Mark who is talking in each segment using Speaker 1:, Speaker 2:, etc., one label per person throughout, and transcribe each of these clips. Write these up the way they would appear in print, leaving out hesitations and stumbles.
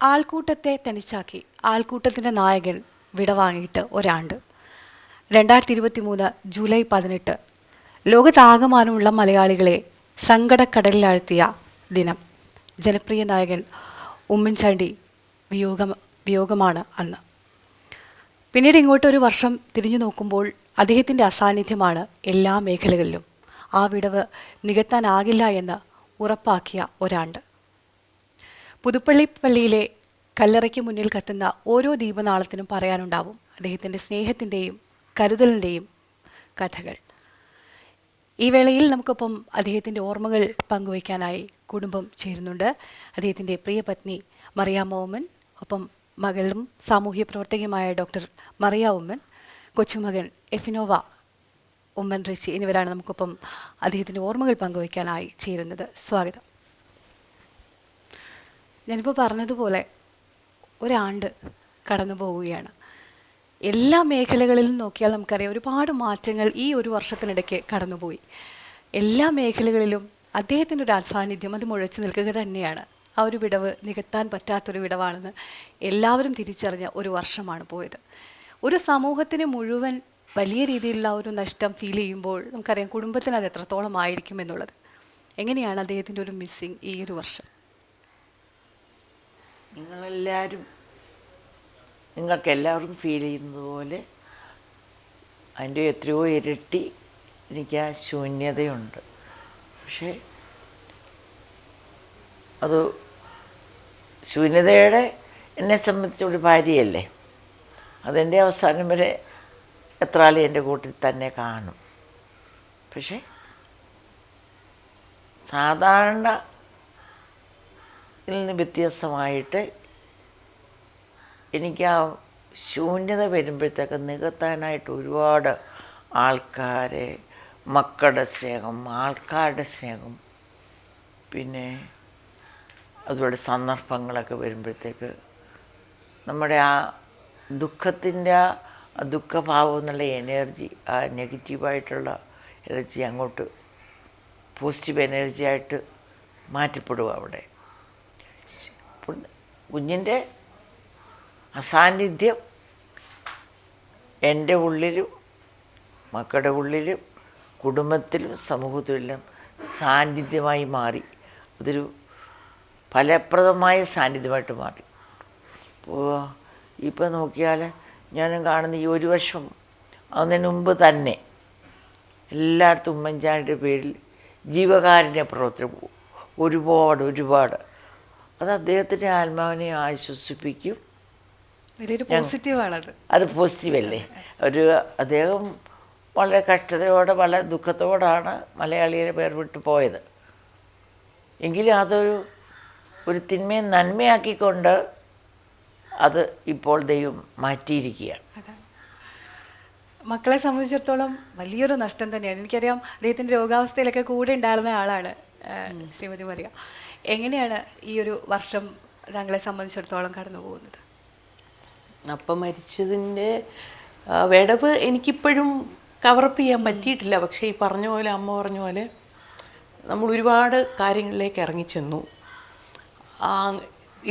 Speaker 1: ആൾക്കൂട്ടത്തെ തനിച്ചാക്കി ആൾക്കൂട്ടത്തിൻ്റെ നായകൻ വിടവാങ്ങിയിട്ട് ഒരാണ്ട്. 2023 ജൂലൈ 18 ലോകത്താകമാനമുള്ള മലയാളികളെ സങ്കടക്കടലിലാഴ്ത്തിയ ദിനം. ജനപ്രിയ നായകൻ ഉമ്മൻചാണ്ടി വിയോഗമാണ് അന്ന്. പിന്നീട് ഇങ്ങോട്ടൊരു വർഷം തിരിഞ്ഞു നോക്കുമ്പോൾ അദ്ദേഹത്തിൻ്റെ അസാന്നിധ്യമാണ് എല്ലാ മേഖലകളിലും. ആ വിടവ് നികത്താനാകില്ല എന്ന് ഉറപ്പാക്കിയ ഒരാണ്ട്. പുതുപ്പള്ളി പള്ളിയിലെ കല്ലറയ്ക്ക് മുന്നിൽ കത്തുന്ന ഓരോ ദീപനാളത്തിനും പറയാനുണ്ടാവും അദ്ദേഹത്തിൻ്റെ സ്നേഹത്തിൻ്റെയും കരുതലിൻ്റെയും കഥകൾ. ഈ വേളയിൽ നമുക്കൊപ്പം അദ്ദേഹത്തിൻ്റെ ഓർമ്മകൾ പങ്കുവയ്ക്കാനായി കുടുംബം ചേരുന്നുണ്ട്. അദ്ദേഹത്തിൻ്റെ പ്രിയ പത്നി മറിയാമ്മ ഉമ്മൻ, ഒപ്പം മകളും സാമൂഹ്യ പ്രവർത്തകയുമായ ഡോക്ടർ മറിയ ഉമ്മൻ, കൊച്ചുമകൻ എഫിനോവ ഉമ്മൻ റിച്ചി എന്നിവരാണ് നമുക്കൊപ്പം അദ്ദേഹത്തിൻ്റെ ഓർമ്മകൾ പങ്കുവയ്ക്കാനായി ചേരുന്നത്. സ്വാഗതം. ഞാനിപ്പോൾ പറഞ്ഞതുപോലെ ഒരാണ്ട് കടന്നു പോവുകയാണ്. എല്ലാ മേഖലകളിലും നോക്കിയാൽ നമുക്കറിയാം ഒരുപാട് മാറ്റങ്ങൾ ഈ ഒരു വർഷത്തിനിടയ്ക്ക് കടന്നുപോയി. എല്ലാ മേഖലകളിലും അദ്ദേഹത്തിൻ്റെ ഒരു അസാന്നിധ്യം അത് മുഴച്ചു നിൽക്കുക തന്നെയാണ്. ആ ഒരു വിടവ് നികത്താൻ പറ്റാത്തൊരു വിടവാണെന്ന് എല്ലാവരും തിരിച്ചറിഞ്ഞ ഒരു വർഷമാണ് പോയത്. ഒരു സമൂഹത്തിന് മുഴുവൻ വലിയ രീതിയിലുള്ള ഒരു നഷ്ടം ഫീൽ ചെയ്യുമ്പോൾ നമുക്കറിയാം കുടുംബത്തിന് അത് എത്രത്തോളം ആയിരിക്കും എന്നുള്ളത്. എങ്ങനെയാണ് അദ്ദേഹത്തിൻ്റെ ഒരു മിസ്സിങ് ഈ ഒരു വർഷം?
Speaker 2: നിങ്ങൾക്കെല്ലാവർക്കും ഫീൽ ചെയ്യുന്നത് പോലെ അതിൻ്റെ എത്രയോ ഇരട്ടി എനിക്ക് ആ ശൂന്യതയുണ്ട്. പക്ഷേ അത് ശൂന്യതയുടെ എന്നെ സംബന്ധിച്ചൊരു ഭാര്യയല്ലേ, അതെൻ്റെ അവസാനം വരെ എത്ര ആളും എൻ്റെ കൂട്ടിൽ തന്നെ കാണും. പക്ഷേ സാധാരണ ഇതിൽ നിന്ന് വ്യത്യസ്തമായിട്ട് എനിക്ക് ആ ശൂന്യത വരുമ്പോഴത്തേക്ക് നികത്താനായിട്ട് ഒരുപാട് ആൾക്കാരെ, മക്കളുടെ സ്നേഹം, ആൾക്കാരുടെ സ്നേഹം, പിന്നെ അതുപോലെ സന്ദർഭങ്ങളൊക്കെ വരുമ്പോഴത്തേക്ക് നമ്മുടെ ആ ദുഃഖത്തിൻ്റെ ആ ദുഃഖഭാവം എന്നുള്ള എനർജി, ആ നെഗറ്റീവായിട്ടുള്ള എനർജി അങ്ങോട്ട് പോസിറ്റീവ് എനർജി ആയിട്ട് മാറ്റപ്പെടുക. അവിടെ കുഞ്ഞിൻ്റെ അസാന്നിധ്യം എൻ്റെ ഉള്ളിലും മക്കളുടെ ഉള്ളിലും കുടുംബത്തിലും സമൂഹത്തിലും സാന്നിധ്യമായി മാറി. അതൊരു ഫലപ്രദമായ സാന്നിധ്യമായിട്ട് മാറി. ഇപ്പോൾ നോക്കിയാൽ ഞാനും കാണുന്ന ഈ ഒരു വർഷം അതിന് മുമ്പ് തന്നെ എല്ലായിടത്തും ഉമ്മൻചാണ്ടിയുടെ പേരിൽ ജീവകാരുണ്യ പ്രവർത്തനം ഒരുപാട് അത് അദ്ദേഹത്തിൻ്റെ ആത്മാവിനെ ആശ്വസിപ്പിക്കും.
Speaker 1: വലിയൊരു പോസിറ്റീവാണത്.
Speaker 2: അത് പോസിറ്റീവല്ലേ. അദ്ദേഹം വളരെ കഷ്ടതയോടെ, വളരെ ദുഃഖത്തോടാണ് മലയാളിയെ പേർ വിട്ടു പോയത്. എങ്കിലും ഒരു തിന്മയെ നന്മയാക്കിക്കൊണ്ട് അത് ഇപ്പോൾ ദൈവം മാറ്റിയിരിക്കുകയാണ്.
Speaker 1: മക്കളെ സംബന്ധിച്ചിടത്തോളം വലിയൊരു നഷ്ടം തന്നെയാണ്. എനിക്കറിയാം അദ്ദേഹത്തിൻ്റെ രോഗാവസ്ഥയിലൊക്കെ കൂടെ ഉണ്ടായിരുന്ന ആളാണ് ശ്രീമതി മറിയ. എങ്ങനെയാണ് ഈ ഒരു വർഷം താങ്കളെ സംബന്ധിച്ചിടത്തോളം കടന്നു പോകുന്നത്?
Speaker 3: അപ്പം മരിച്ചതിൻ്റെ വിടവ് എനിക്കിപ്പോഴും കവറപ്പ് ചെയ്യാൻ പറ്റിയിട്ടില്ല. പക്ഷേ ഈ പറഞ്ഞ പോലെ, അമ്മ പറഞ്ഞ പോലെ നമ്മൾ ഒരുപാട് കാര്യങ്ങളിലേക്ക് ഇറങ്ങിച്ചെന്നു.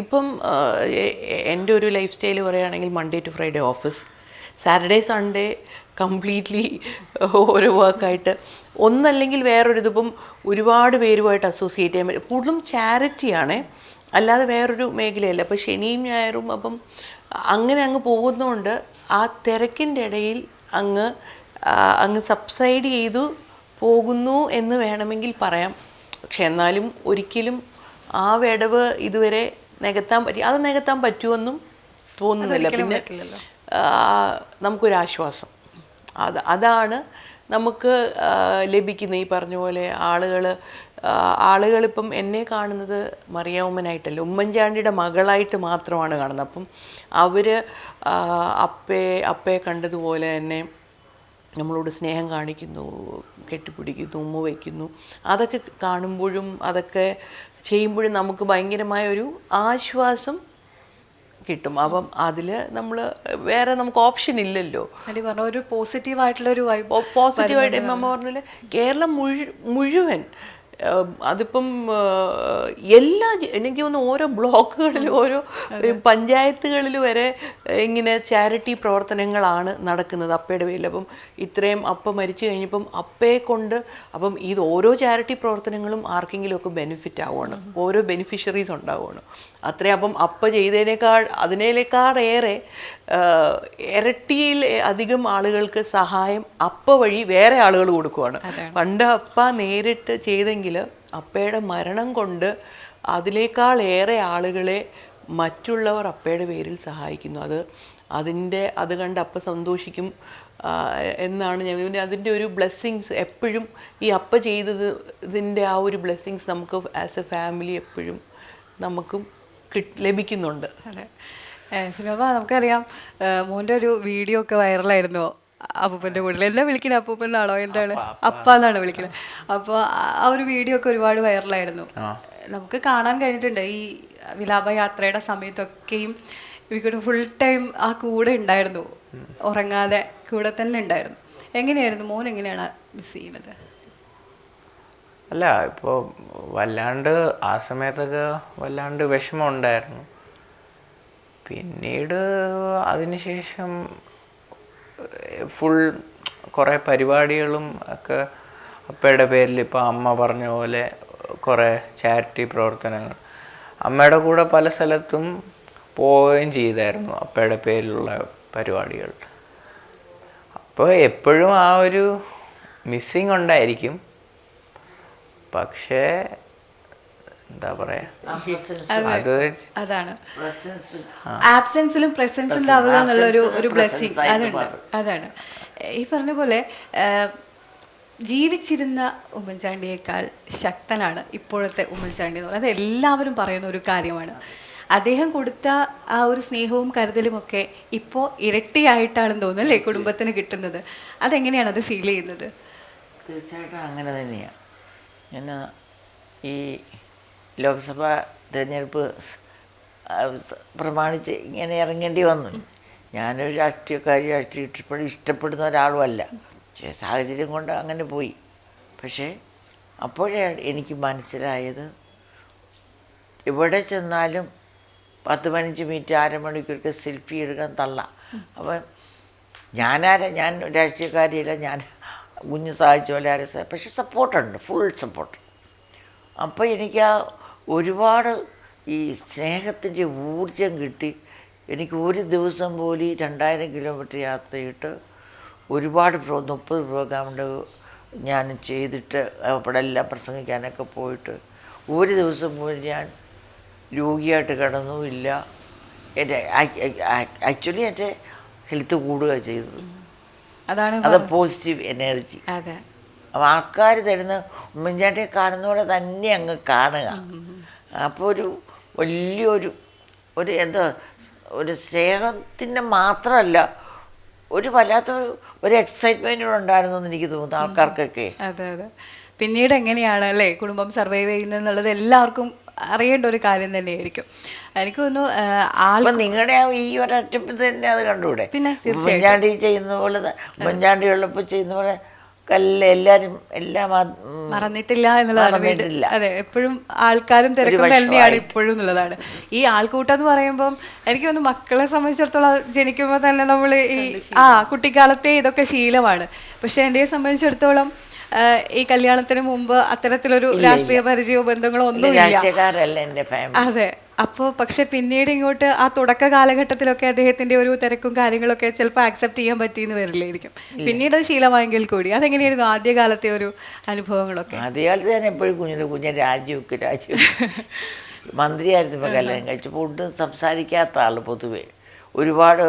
Speaker 3: ഇപ്പം എൻ്റെ ഒരു ലൈഫ് സ്റ്റൈൽ പറയുകയാണെങ്കിൽ Monday to Friday office, Saturday Sunday completely ഓരോ വർക്കായിട്ട്, ഒന്നല്ലെങ്കിൽ വേറൊരിതിപ്പം ഒരുപാട് പേരുമായിട്ട് അസോസിയേറ്റ് ചെയ്യാൻ പറ്റും. കൂടുതലും ചാരിറ്റിയാണ്, അല്ലാതെ വേറൊരു മേഖലയല്ല. അപ്പോൾ ശനിയും ഞായറും അപ്പം അങ്ങനെ അങ്ങ് പോകുന്നതുകൊണ്ട് ആ തിരക്കിൻ്റെ ഇടയിൽ അങ്ങ് സബ്സൈഡ് ചെയ്തു പോകുന്നു എന്ന് വേണമെങ്കിൽ പറയാം. പക്ഷെ എന്നാലും ഒരിക്കലും ആ വിടവ് ഇതുവരെ നികത്താൻ പറ്റുമെന്നും തോന്നുന്നില്ല. പിന്നെ നമുക്കൊരാശ്വാസം അതാണ് നമുക്ക് ലഭിക്കുന്ന. ഈ പറഞ്ഞ പോലെ ആളുകളിപ്പം എന്നെ കാണുന്നത് മറിയ ഉമ്മനായിട്ടല്ല, ഉമ്മൻചാണ്ടിയുടെ മകളായിട്ട് മാത്രമാണ് കാണുന്നത്. അപ്പം അവർ അപ്പയെ കണ്ടതുപോലെ തന്നെ നമ്മളോട് സ്നേഹം കാണിക്കുന്നു, കെട്ടിപ്പിടിക്കുന്നു, ഉമ്മ വയ്ക്കുന്നു. അതൊക്കെ കാണുമ്പോഴും അതൊക്കെ ചെയ്യുമ്പോഴും നമുക്ക് ഭയങ്കരമായ ഒരു ആശ്വാസം കിട്ടും. അപ്പം അതിൽ വേറെ നമുക്ക് ഓപ്ഷൻ ഇല്ലല്ലോ.
Speaker 1: ഒരു പോസിറ്റീവായിട്ടുള്ളൊരു
Speaker 3: പോസിറ്റീവായിട്ട് അമ്മ പറഞ്ഞാൽ കേരളം മുഴുവൻ അതിപ്പം എല്ലാ എനിക്ക് തോന്നുന്നു ഓരോ ബ്ലോക്കുകളിലും ഓരോ പഞ്ചായത്തുകളിൽ വരെ ഇങ്ങനെ ചാരിറ്റി പ്രവർത്തനങ്ങളാണ് നടക്കുന്നത് അപ്പയുടെ പേരിൽ. അപ്പം ഇത്രയും അപ്പ മരിച്ചു കഴിഞ്ഞപ്പം അപ്പയെ കൊണ്ട് അപ്പം ഇത് ഓരോ ചാരിറ്റി പ്രവർത്തനങ്ങളും ആർക്കെങ്കിലുമൊക്കെ ബെനിഫിറ്റ് ആവുകയാണ്, ഓരോ ബെനിഫിഷ്യറീസ് ഉണ്ടാവുകയാണ് അത്രയും. അപ്പം അപ്പ ചെയ്തതിനേക്കാളേറെ ഇരട്ടിയിൽ അധികം ആളുകൾക്ക് സഹായം അപ്പ വഴി വേറെ ആളുകൾ കൊടുക്കുവാണ്. പണ്ട് അപ്പ നേരിട്ട് ചെയ്തെങ്കിൽ അപ്പയുടെ മരണം കൊണ്ട് അതിനേക്കാളേറെ ആളുകളെ മറ്റുള്ളവർ അപ്പയുടെ പേരിൽ സഹായിക്കുന്നു. അത് കണ്ട് അപ്പ സന്തോഷിക്കും എന്നാണ് ഞാൻ. അതിൻ്റെ ഒരു ബ്ലെസ്സിങ്സ് എപ്പോഴും ഈ അപ്പ ചെയ്തതിൻ്റെ ആ ഒരു ബ്ലെസ്സിങ്സ് നമുക്ക് ആസ് എ ഫാമിലി എപ്പോഴും നമുക്കും ലഭിക്കുന്നുണ്ട്.
Speaker 1: അതെ. സുനഭ, നമുക്കറിയാം മോൻ്റെ ഒരു വീഡിയോ ഒക്കെ വൈറലായിരുന്നു. അപ്പൂപ്പൻ്റെ കൂടെ എന്താ വിളിക്കുന്നത്, അപ്പൂപ്പൻ എന്നാണോ എന്താണ്, അപ്പ എന്നാണ് വിളിക്കുന്നത്. അപ്പോൾ ആ ഒരു വീഡിയോ ഒക്കെ ഒരുപാട് വൈറലായിരുന്നു. നമുക്ക് കാണാൻ കഴിഞ്ഞിട്ടുണ്ട് ഈ വിലാപയാത്രയുടെ സമയത്തൊക്കെയും ഇവയ്ക്കൂടെ ഫുൾ ടൈം ആ കൂടെ ഉണ്ടായിരുന്നു, ഉറങ്ങാതെ കൂടെ തന്നെ ഉണ്ടായിരുന്നു. എങ്ങനെയായിരുന്നു മോൻ, എങ്ങനെയാണ് മിസ് ചെയ്യുന്നത്?
Speaker 4: അല്ല, ഇപ്പോൾ വല്ലാണ്ട് ആ സമയത്തൊക്കെ വല്ലാണ്ട് വിഷമം ഉണ്ടായിരുന്നു. പിന്നീട് അതിനുശേഷം ഫുൾ കുറേ പരിപാടികളും ഒക്കെ അപ്പയുടെ പേരിൽ, ഇപ്പോൾ അമ്മ പറഞ്ഞ പോലെ കുറേ ചാരിറ്റി പ്രവർത്തനങ്ങൾ അമ്മയുടെ കൂടെ പല സ്ഥലത്തും പോവുകയും ചെയ്തായിരുന്നു അപ്പയുടെ പേരിലുള്ള പരിപാടികൾ. അപ്പോൾ എപ്പോഴും ആ ഒരു മിസ്സിങ് ഉണ്ടായിരിക്കും. പക്ഷേ എന്താ പറയാ,
Speaker 1: അതാണ് ആബ്സെൻസിലും പ്രസൻസ് ഉണ്ടാവുക എന്നുള്ള ഒരു ബ്ലെസ്സിങ് അതാണ്. ഈ പറഞ്ഞ പോലെ ജീവിച്ചിരുന്ന ഉമ്മൻചാണ്ടിയേക്കാൾ ശക്തനാണ് ഇപ്പോഴത്തെ ഉമ്മൻചാണ്ടി എന്ന് പറയുന്നത്. അത് എല്ലാവരും പറയുന്ന ഒരു കാര്യമാണ്. അദ്ദേഹം കൊടുത്ത ആ ഒരു സ്നേഹവും കരുതലും ഒക്കെ ഇപ്പോൾ ഇരട്ടിയായിട്ടാണെന്ന് തോന്നുന്നു അല്ലേ കുടുംബത്തിന് കിട്ടുന്നത്? അതെങ്ങനെയാണ് അത് ഫീൽ ചെയ്യുന്നത്?
Speaker 2: തീർച്ചയായിട്ടും അങ്ങനെ തന്നെയാണ്. ഞാൻ ഈ ലോക്സഭാ തിരഞ്ഞെടുപ്പ് പ്രമാണിച്ച് ഇങ്ങനെ ഇറങ്ങേണ്ടി വന്നു. ഞാനൊരു രാഷ്ട്രീയം ഇഷ്ടപ്പെടുന്ന ഒരാളുമല്ല. പക്ഷേ സാഹചര്യം കൊണ്ട് അങ്ങനെ പോയി. പക്ഷേ അപ്പോഴേ എനിക്ക് മനസ്സിലായത്, ഇവിടെ ചെന്നാലും 10-15 മിനിറ്റ് അരമണിക്കൂർക്ക് സെൽഫി എടുക്കാൻ തള്ളാം. അപ്പം ഞാൻ രാഷ്ട്രീയക്കാരിയല്ല, ഞാൻ കുഞ്ഞ് സഹായിച്ച പോലെ ആരും, പക്ഷെ സപ്പോർട്ടുണ്ട്, ഫുൾ സപ്പോർട്ട്. അപ്പോൾ എനിക്ക് ആ ഒരുപാട് ഈ സ്നേഹത്തിൻ്റെ ഊർജം കിട്ടി. എനിക്ക് ഒരു ദിവസം പോലും 2000 കിലോമീറ്റർ യാത്ര ചെയ്തിട്ട് ഒരുപാട് 30 പ്രോഗ്രാമുണ്ട് ഞാൻ ചെയ്തിട്ട് അവിടെ എല്ലാം പ്രസംഗിക്കാനൊക്കെ പോയിട്ട് ഒരു ദിവസം പോലും ഞാൻ രോഗിയായിട്ട് കിടന്നുമില്ല. എൻ്റെ ആക്ച്വലി എൻ്റെ ഹെൽത്ത് കൂടുക ചെയ്തത്. അത് പോസിറ്റീവ് എനർജി. അപ്പോൾ ആൾക്കാർ തരുന്ന ഉമ്മൻചാണ്ടിയെ കാണുന്ന പോലെ തന്നെ അങ്ങ് കാണുക. അപ്പോൾ ഒരു വലിയൊരു എന്താ ഒരു സ്നേഹത്തിൻ്റെ മാത്രമല്ല, ഒരു വല്ലാത്തൊരു എക്സൈറ്റ്മെൻറ്റ് ഉണ്ടായിരുന്നു എന്ന് എനിക്ക് തോന്നുന്നു ആൾക്കാർക്കൊക്കെ.
Speaker 1: അതെ. പിന്നീട് എങ്ങനെയാണ് അല്ലേ കുടുംബം സർവൈവ് ചെയ്യുന്നത് എന്നുള്ളത് എല്ലാവർക്കും അറിയേണ്ട ഒരു കാര്യം തന്നെയായിരിക്കും. എനിക്ക് തോന്നുന്നു
Speaker 2: നിങ്ങളുടെ ഈ ഒരറ്റപ്പിൽ തന്നെ അത് കണ്ടുകൂടെ? പിന്നെ ഉമ്മൻചാണ്ടി ചെയ്യുന്ന പോലെ, ഉമ്മൻചാണ്ടി ഉള്ളപ്പോൾ ചെയ്യുന്ന പോലെ എല്ലാവരും എല്ലാം
Speaker 1: മറന്നിട്ടില്ല എന്നുള്ളതാണ്. അതെ, എപ്പോഴും ആൾക്കാരും തിരക്കും തന്നെയാണ് ഇപ്പോഴും എന്നുള്ളതാണ്. ഈ ആൾക്കൂട്ടം എന്ന് പറയുമ്പം എനിക്ക് തോന്നുന്നു മക്കളെ സംബന്ധിച്ചിടത്തോളം ജനിക്കുമ്പോൾ തന്നെ നമ്മൾ ഈ കുട്ടിക്കാലത്തെ ഇതൊക്കെ ശീലമാണ്. പക്ഷെ എന്നെ സംബന്ധിച്ചിടത്തോളം ഈ കല്യാണത്തിന് മുമ്പ് അത്തരത്തിലൊരു രാഷ്ട്രീയ പരിചയമോ ബന്ധങ്ങളോ ഒന്നുമില്ല. അതെ. അപ്പോൾ പക്ഷെ പിന്നീട് ഇങ്ങോട്ട് ആ തുടക്ക കാലഘട്ടത്തിലൊക്കെ അദ്ദേഹത്തിന്റെ ഒരു തിരക്കും കാര്യങ്ങളൊക്കെ ചിലപ്പോൾ ആക്സെപ്റ്റ് ചെയ്യാൻ പറ്റിയെന്ന് വരില്ലായിരിക്കും. പിന്നീട് അത് ശീലമായെങ്കിൽ കൂടി അതെങ്ങനെയായിരുന്നു ആദ്യകാലത്തെ ഒരു അനുഭവങ്ങളൊക്കെ?
Speaker 2: ആദ്യകാലത്ത് ഞാൻ എപ്പോഴും കുഞ്ഞൻ രാജിവെക്ക് മന്ത്രിയായിരുന്നു. ഇപ്പോൾ കല്യാണം കഴിച്ചപ്പോൾ ഒട്ടും സംസാരിക്കാത്ത ആൾ പൊതുവെ. ഒരുപാട്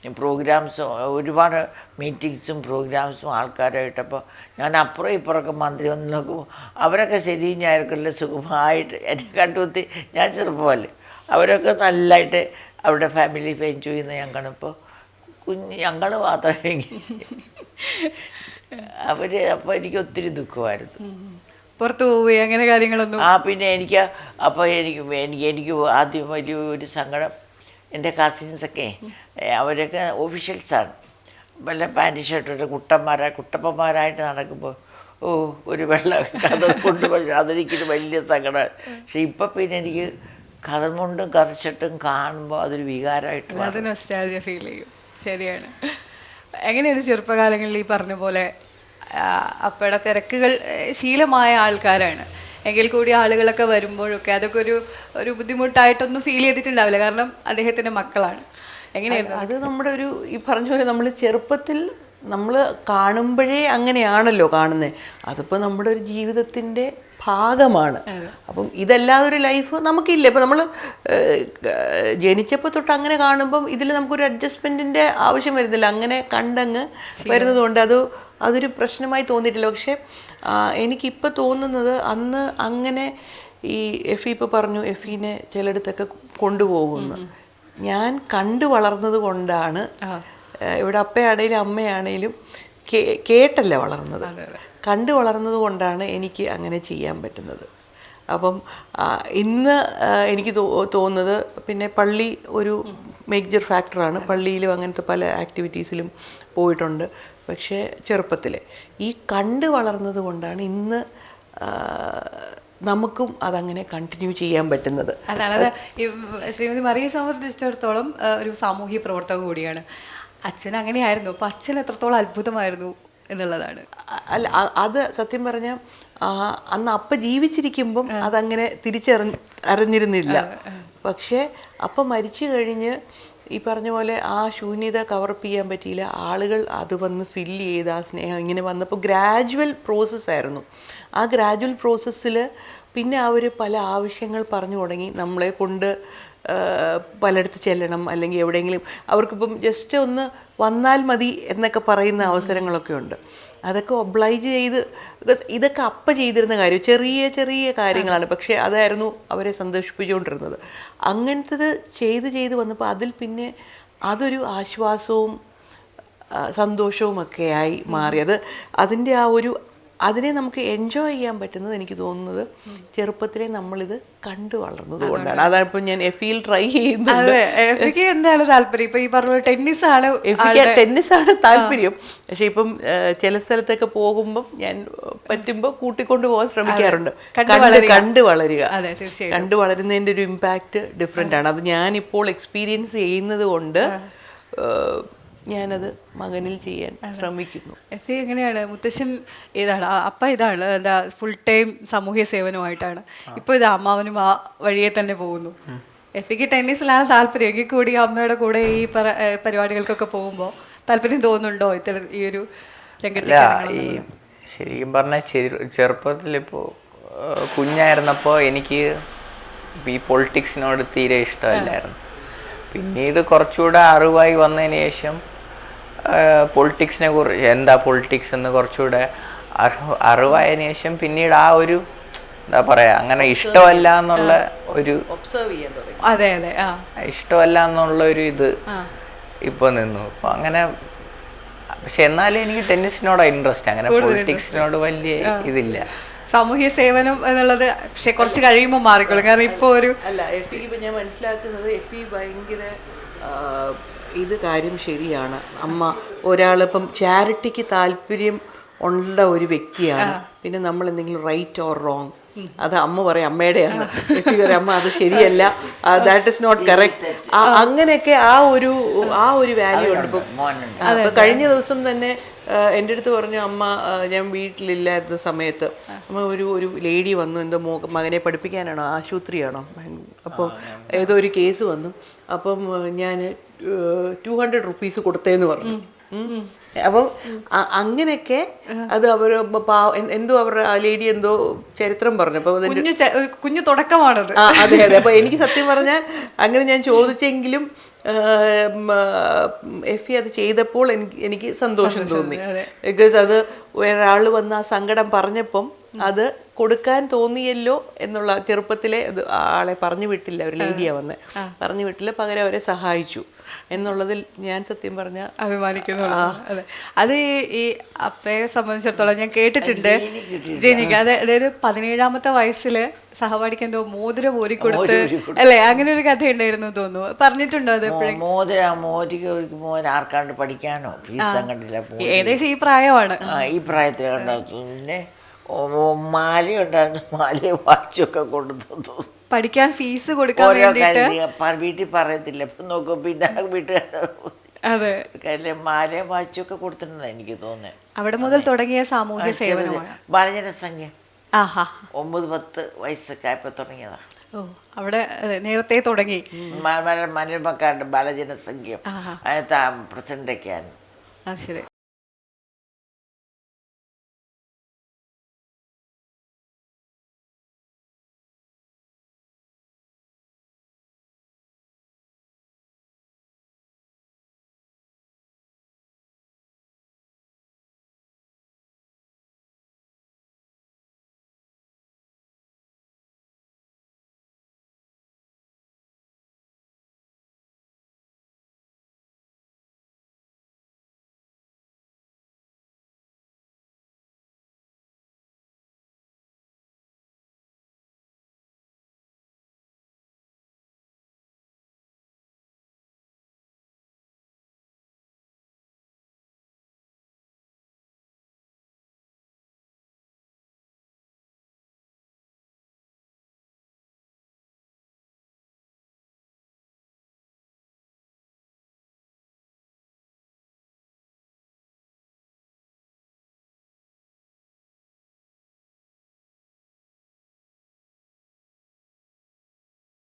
Speaker 2: പ്രോഗ്രാംസും ഒരുപാട് മീറ്റിങ്സും പ്രോഗ്രാംസും ആൾക്കാരായിട്ടപ്പോൾ ഞാൻ അപ്പുറം ഇപ്പുറമൊക്കെ മന്ത്രി വന്ന് നോക്കുമ്പോൾ അവരൊക്കെ ശരിയും ഞായർക്കെല്ലാം സുഖമായിട്ട് എന്നെ കണ്ടുകുത്തി. ഞാൻ ചെറുപ്പമല്ലേ, അവരൊക്കെ നല്ലതായിട്ട് അവരുടെ ഫാമിലി എൻജോയ് ചെയ്യുന്ന ഞാൻ കാണുമ്പോൾ ഞങ്ങൾ മാത്രമേ അപ്പോൾ എനിക്ക് ഒത്തിരി ദുഃഖമായിരുന്നു.
Speaker 1: പുറത്തു പോവുകയും അങ്ങനെ കാര്യങ്ങളൊന്നും.
Speaker 2: പിന്നെ എനിക്ക് അപ്പോൾ എനിക്ക് ആദ്യം വലിയൊരു സങ്കടം, എൻ്റെ കസിൻസൊക്കെ അവരൊക്കെ ഓഫീഷ്യൽസാണ്, വല്ല പാൻറ്റ് ഷർട്ടൊക്കെ കുട്ടപ്പന്മാരായിട്ട് നടക്കുമ്പോൾ ഓ ഒരു വെള്ള കഥ കൊണ്ട്, പക്ഷെ അതെനിക്കൊരു വലിയ സങ്കടം. പക്ഷെ ഇപ്പം പിന്നെ എനിക്ക് കഥമുണ്ടും കഥച്ചിട്ടും കാണുമ്പോൾ അതൊരു വികാരമായിട്ട് മാറും.
Speaker 1: അത് നൊസ്റ്റാൾജിയ ഫീൽ ചെയ്യും. ശരിയാണ്. എങ്ങനെയാണ് ചെറുപ്പകാലങ്ങളിൽ ഈ പറഞ്ഞ പോലെ അപ്പയുടെ തിരക്കുകൾ ശീലമായ ആൾക്കാരാണ് എങ്കിൽ കൂടി ആളുകളൊക്കെ വരുമ്പോഴൊക്കെ അതൊക്കെ ഒരു ബുദ്ധിമുട്ടായിട്ടൊന്നും ഫീൽ ചെയ്തിട്ടുണ്ടാവില്ല, കാരണം അദ്ദേഹത്തിൻ്റെ മക്കളാണ്. എങ്ങനെയായിരുന്നു
Speaker 3: അത് നമ്മുടെ ഒരു ഈ പറഞ്ഞ പോലെ നമ്മൾ ചെറുപ്പത്തിൽ നമ്മൾ കാണുമ്പോഴേ അങ്ങനെയാണല്ലോ കാണുന്നത്. അതിപ്പോൾ നമ്മുടെ ഒരു ജീവിതത്തിൻ്റെ ഭാഗമാണ്. അപ്പം ഇതല്ലാതെ ഒരു ലൈഫ് നമുക്കില്ല. ഇപ്പം നമ്മൾ ജനിച്ചപ്പോൾ തൊട്ട് അങ്ങനെ കാണുമ്പം ഇതിൽ നമുക്കൊരു അഡ്ജസ്റ്റ്മെൻറ്റിൻ്റെ ആവശ്യം വരുന്നില്ല. അങ്ങനെ കണ്ടങ്ങ് വരുന്നതുകൊണ്ട് അതൊരു പ്രശ്നമായി തോന്നിയിട്ടില്ല. പക്ഷേ എനിക്കിപ്പോൾ തോന്നുന്നത് അന്ന് അങ്ങനെ ഈ എഫി ഇപ്പോൾ പറഞ്ഞു എഫീനെ ചിലയിടത്തൊക്കെ കൊണ്ടുപോകുന്നു. ഞാൻ കണ്ടു വളർന്നത് കൊണ്ടാണ് ഇവിടെ അപ്പയാണേലും അമ്മയാണേലും കേട്ടല്ല വളർന്നത്, കണ്ടു വളർന്നത് കൊണ്ടാണ് എനിക്ക് അങ്ങനെ ചെയ്യാൻ പറ്റുന്നത്. അപ്പം ഇന്ന് എനിക്ക് തോന്നുന്നത് പിന്നെ പള്ളി ഒരു മേജർ ഫാക്ടറാണ്. പള്ളിയിലും അങ്ങനത്തെ പല ആക്ടിവിറ്റീസിലും പോയിട്ടുണ്ട്. പക്ഷേ ചെറുപ്പത്തിൽ ഈ കണ്ടു വളർന്നത് കൊണ്ടാണ് ഇന്ന് നമുക്കും അതങ്ങനെ കണ്ടിന്യൂ ചെയ്യാൻ പറ്റുന്നത്.
Speaker 1: അതാണ് ശ്രീമതി മറിയെ സംബന്ധിച്ചിടത്തോളം ഒരു സാമൂഹ്യ പ്രവർത്തക കൂടിയാണ്. അച്ഛൻ അങ്ങനെയായിരുന്നു. അപ്പോൾ അച്ഛൻ എത്രത്തോളം അത്ഭുതമായിരുന്നു എന്നുള്ളതാണ്.
Speaker 3: അല്ല, അത് സത്യം പറഞ്ഞാൽ അന്ന് അപ്പ ജീവിച്ചിരിക്കുമ്പം അതങ്ങനെ അറിഞ്ഞിരുന്നില്ല. പക്ഷേ അപ്പം മരിച്ചു കഴിഞ്ഞ് ഈ പറഞ്ഞ പോലെ ആ ശൂന്യത കവറപ്പ് ചെയ്യാൻ പറ്റിയില്ല. ആളുകൾ അത് വന്ന് ഫില്ല് ചെയ്ത് ആ സ്നേഹം ഇങ്ങനെ വന്നപ്പോൾ ഗ്രാജുവൽ പ്രോസസ്സായിരുന്നു. ആ ഗ്രാജുവൽ പ്രോസസ്സിൽ പിന്നെ അവർ പല ആവശ്യങ്ങൾ പറഞ്ഞു തുടങ്ങി. നമ്മളെ കൊണ്ട് പലയിടത്ത് ചെല്ലണം, അല്ലെങ്കിൽ എവിടെയെങ്കിലും അവർക്കിപ്പം ജസ്റ്റ് ഒന്ന് വന്നാൽ മതി എന്നൊക്കെ പറയുന്ന അവസരങ്ങളൊക്കെ ഉണ്ട്. അതൊക്കെ ഒബ്ലൈജ് ചെയ്ത്, ഇതൊക്കെ അപ്പ ചെയ്തിരുന്ന കാര്യം ചെറിയ ചെറിയ കാര്യങ്ങളാണ്, പക്ഷേ അതായിരുന്നു അവരെ സന്തോഷിപ്പിച്ചുകൊണ്ടിരുന്നത്. അങ്ങനത്തത് ചെയ്ത് വന്നപ്പോൾ അതിൽ പിന്നെ അതൊരു ആശ്വാസവും സന്തോഷവും ഒക്കെയായി മാറിയത്. അതിൻ്റെ അതിനെ നമുക്ക് എൻജോയ് ചെയ്യാൻ പറ്റുന്നത് എനിക്ക് തോന്നുന്നത് ചെറുപ്പത്തിലെ നമ്മളിത് കണ്ടു വളർന്നത് കൊണ്ടാണ്. അതാണ് ഇപ്പം ഞാൻ എഫിയിൽ ട്രൈ ചെയ്യുന്നത്.
Speaker 1: എന്താണ് താല്പര്യം? ഇപ്പൊ ഈ പറഞ്ഞ ടെന്നീസാണ്
Speaker 3: താല്പര്യം. പക്ഷെ ഇപ്പം ചില സ്ഥലത്തൊക്കെ പോകുമ്പം ഞാൻ പറ്റുമ്പോൾ കൂട്ടിക്കൊണ്ടു പോകാൻ ശ്രമിക്കാറുണ്ട്. കണ്ടു വളരുക, കണ്ടു വളരുന്നതിൻ്റെ ഒരു ഇമ്പാക്റ്റ് ഡിഫറെൻ്റ് ആണ്. അത് ഞാനിപ്പോൾ എക്സ്പീരിയൻസ് ചെയ്യുന്നത് കൊണ്ട് ഞാനത് മകനിൽ ചെയ്യാൻ ശ്രമിക്കുന്നു.
Speaker 1: എഫി എങ്ങനെയാണ്? മുത്തശ്ശൻ ഇതാണ്, അപ്പ ഇതാണ് എന്താ ഫുൾ ടൈം സാമൂഹ്യ സേവനമായിട്ടാണ്. ഇപ്പോൾ ഇത് അമ്മാവനും ആ വഴിയെ തന്നെ പോകുന്നു. എഫിക്ക് ടെന്നീസിലാണ് താല്പര്യം. എങ്കിൽ കൂടി അമ്മയുടെ കൂടെ ഈ പരിപാടികൾക്കൊക്കെ പോകുമ്പോൾ താല്പര്യം തോന്നുന്നുണ്ടോ ഈ ഒരു രംഗത്ത്?
Speaker 4: ഈ ശരിക്കും പറഞ്ഞാൽ ചെറുപ്പത്തിലിപ്പോൾ കുഞ്ഞായിരുന്നപ്പോൾ എനിക്ക് ഈ പൊളിറ്റിക്സിനോട് തീരെ ഇഷ്ടമല്ലായിരുന്നു. പിന്നീട് കുറച്ചുകൂടെ അറിവായി വന്നതിന് ശേഷം പൊളിറ്റിക്സിനെ കുറിച്ച് എന്താ പൊളിറ്റിക്സ് എന്ന് കുറച്ചുകൂടെ അറിവായതിനു ശേഷം പിന്നീട് ആ ഒരു എന്താ പറയുക, അങ്ങനെ ഇഷ്ടമല്ല എന്നുള്ള ഒരു ഇഷ്ടമല്ല എന്നുള്ള ഒരു ഇത് ഇപ്പോൾ നിന്നു. അപ്പോൾ അങ്ങനെ പക്ഷെ എന്നാലും എനിക്ക് ടെന്നീസിനോടാണ് ഇൻട്രസ്റ്റ്. അങ്ങനെ പൊളിറ്റിക്സിനോട് വലിയ ഇതില്ല.
Speaker 1: സാമൂഹ്യ സേവനം എന്നുള്ളത് പക്ഷെ കുറച്ച് കഴിയുമ്പോൾ മാറിക്കോളും. കാരണം ഇപ്പോൾ
Speaker 3: എഫിക്ക് ഇപ്പം ഞാൻ മനസ്സിലാക്കുന്നത് എഫി ഭയങ്കര ഇത് കാര്യം ശരിയാണ്. അമ്മ ഒരാളിപ്പം ചാരിറ്റിക്ക് താല്പര്യം ഉള്ള ഒരു വ്യക്തിയാണ്. പിന്നെ നമ്മൾ എന്തെങ്കിലും റൈറ്റ് ഓർ റോങ് അത് അമ്മ പറയും അമ്മയുടെയാണ്, എഫി പറയും അമ്മ അത് ശരിയല്ല, ദാറ്റ് ഇസ് നോട്ട് കറക്റ്റ്. അങ്ങനെയൊക്കെ ആ ഒരു വാല്യൂ ഉണ്ട്. ഇപ്പം കഴിഞ്ഞ ദിവസം തന്നെ എൻ്റെ അടുത്ത് പറഞ്ഞു, അമ്മ ഞാൻ വീട്ടിലില്ലാത്ത സമയത്ത് അമ്മ ഒരു ലേഡി വന്നു, എന്തോ മകനെ പഠിപ്പിക്കാനാണോ ആശുപത്രിയാണോ, അപ്പം ഏതോ ഒരു കേസ് വന്നു. അപ്പം ഞാൻ 200 റുപ്പീസ് കൊടുത്തേന്ന് പറഞ്ഞു. അപ്പം അങ്ങനെയൊക്കെ അത് അവർ എന്തോ അവരുടെ ആ ലേഡി എന്തോ ചരിത്രം പറഞ്ഞു. അപ്പോൾ
Speaker 1: കുഞ്ഞു തുടക്കമാണത്.
Speaker 3: അതെ. അപ്പോൾ എനിക്ക് സത്യം പറഞ്ഞാൽ അങ്ങനെ ഞാൻ ചോദിച്ചെങ്കിലും എഫി അത് ചെയ്തപ്പോൾ എനിക്ക് സന്തോഷം തോന്നി. ബിക്കോസ് അത് ഒരാൾ വന്ന് ആ സങ്കടം പറഞ്ഞപ്പം അത് കൊടുക്കാൻ തോന്നിയല്ലോ എന്നുള്ള ചെറുപ്പത്തിലെ അത് ആളെ പറഞ്ഞു വിട്ടില്ല, ഒരു ലേഡിയാ വന്ന് പറഞ്ഞു വിട്ടില്ല, പകരം അവരെ സഹായിച്ചു എന്നുള്ളതിൽ ഞാൻ സത്യം പറഞ്ഞ
Speaker 1: അഭിമാനിക്കുന്നു. അതെ, അത് ഈ അപ്പയെ സംബന്ധിച്ചിടത്തോളം ഞാൻ കേട്ടിട്ടുണ്ട്, ജനിക്ക് അതായത് 17ാമത്തെ വയസ്സിൽ സഹപാഠിക്ക് എന്തോ മോതിരം ഊരിക്കൊടുത്ത് അല്ലേ, അങ്ങനെ ഒരു കഥ ഉണ്ടായിരുന്നു തോന്നുന്നു, പറഞ്ഞിട്ടുണ്ടോ അത്?
Speaker 2: മോതിരം ആർക്കാണ്ട് പഠിക്കാനോ ഫീസ് കണ്ടില്ല,
Speaker 1: ഏകദേശം ഈ പ്രായമാണ്,
Speaker 2: ഈ പ്രായത്തിൽ കണ്ടു. പിന്നെ മാലയുണ്ടായിരുന്നു, മാലയെ വാച്ചൊക്കെ കൊണ്ടു
Speaker 1: പഠിക്കാൻ ഫീസ് കൊടുക്കാൻ
Speaker 2: വീട്ടിൽ പറയത്തില്ല. ഇപ്പം നോക്കും പിന്നെ വീട്ടുകാർ
Speaker 1: അതെ
Speaker 2: മാലയും വാച്ചൊക്കെ കൊടുത്തിട്ടുണ്ടെന്ന് എനിക്ക് തോന്നുന്നത്.
Speaker 1: അവിടെ മുതൽ തുടങ്ങിയ സാമൂഹ്യ സേവനമാണ്
Speaker 2: ബാലജനസംഖ്യം. 9-10 വയസ്സൊക്കെ ആയപ്പോൾ തുടങ്ങിയതാ.
Speaker 1: ഓ, അവിടെ നേരത്തെ തുടങ്ങി.
Speaker 2: മനോരമക്കാരുടെ ബാലജനസംഖ്യം അതിനകത്ത് പ്രസിഡന്റൊക്കെയാണ്.
Speaker 1: ശരി.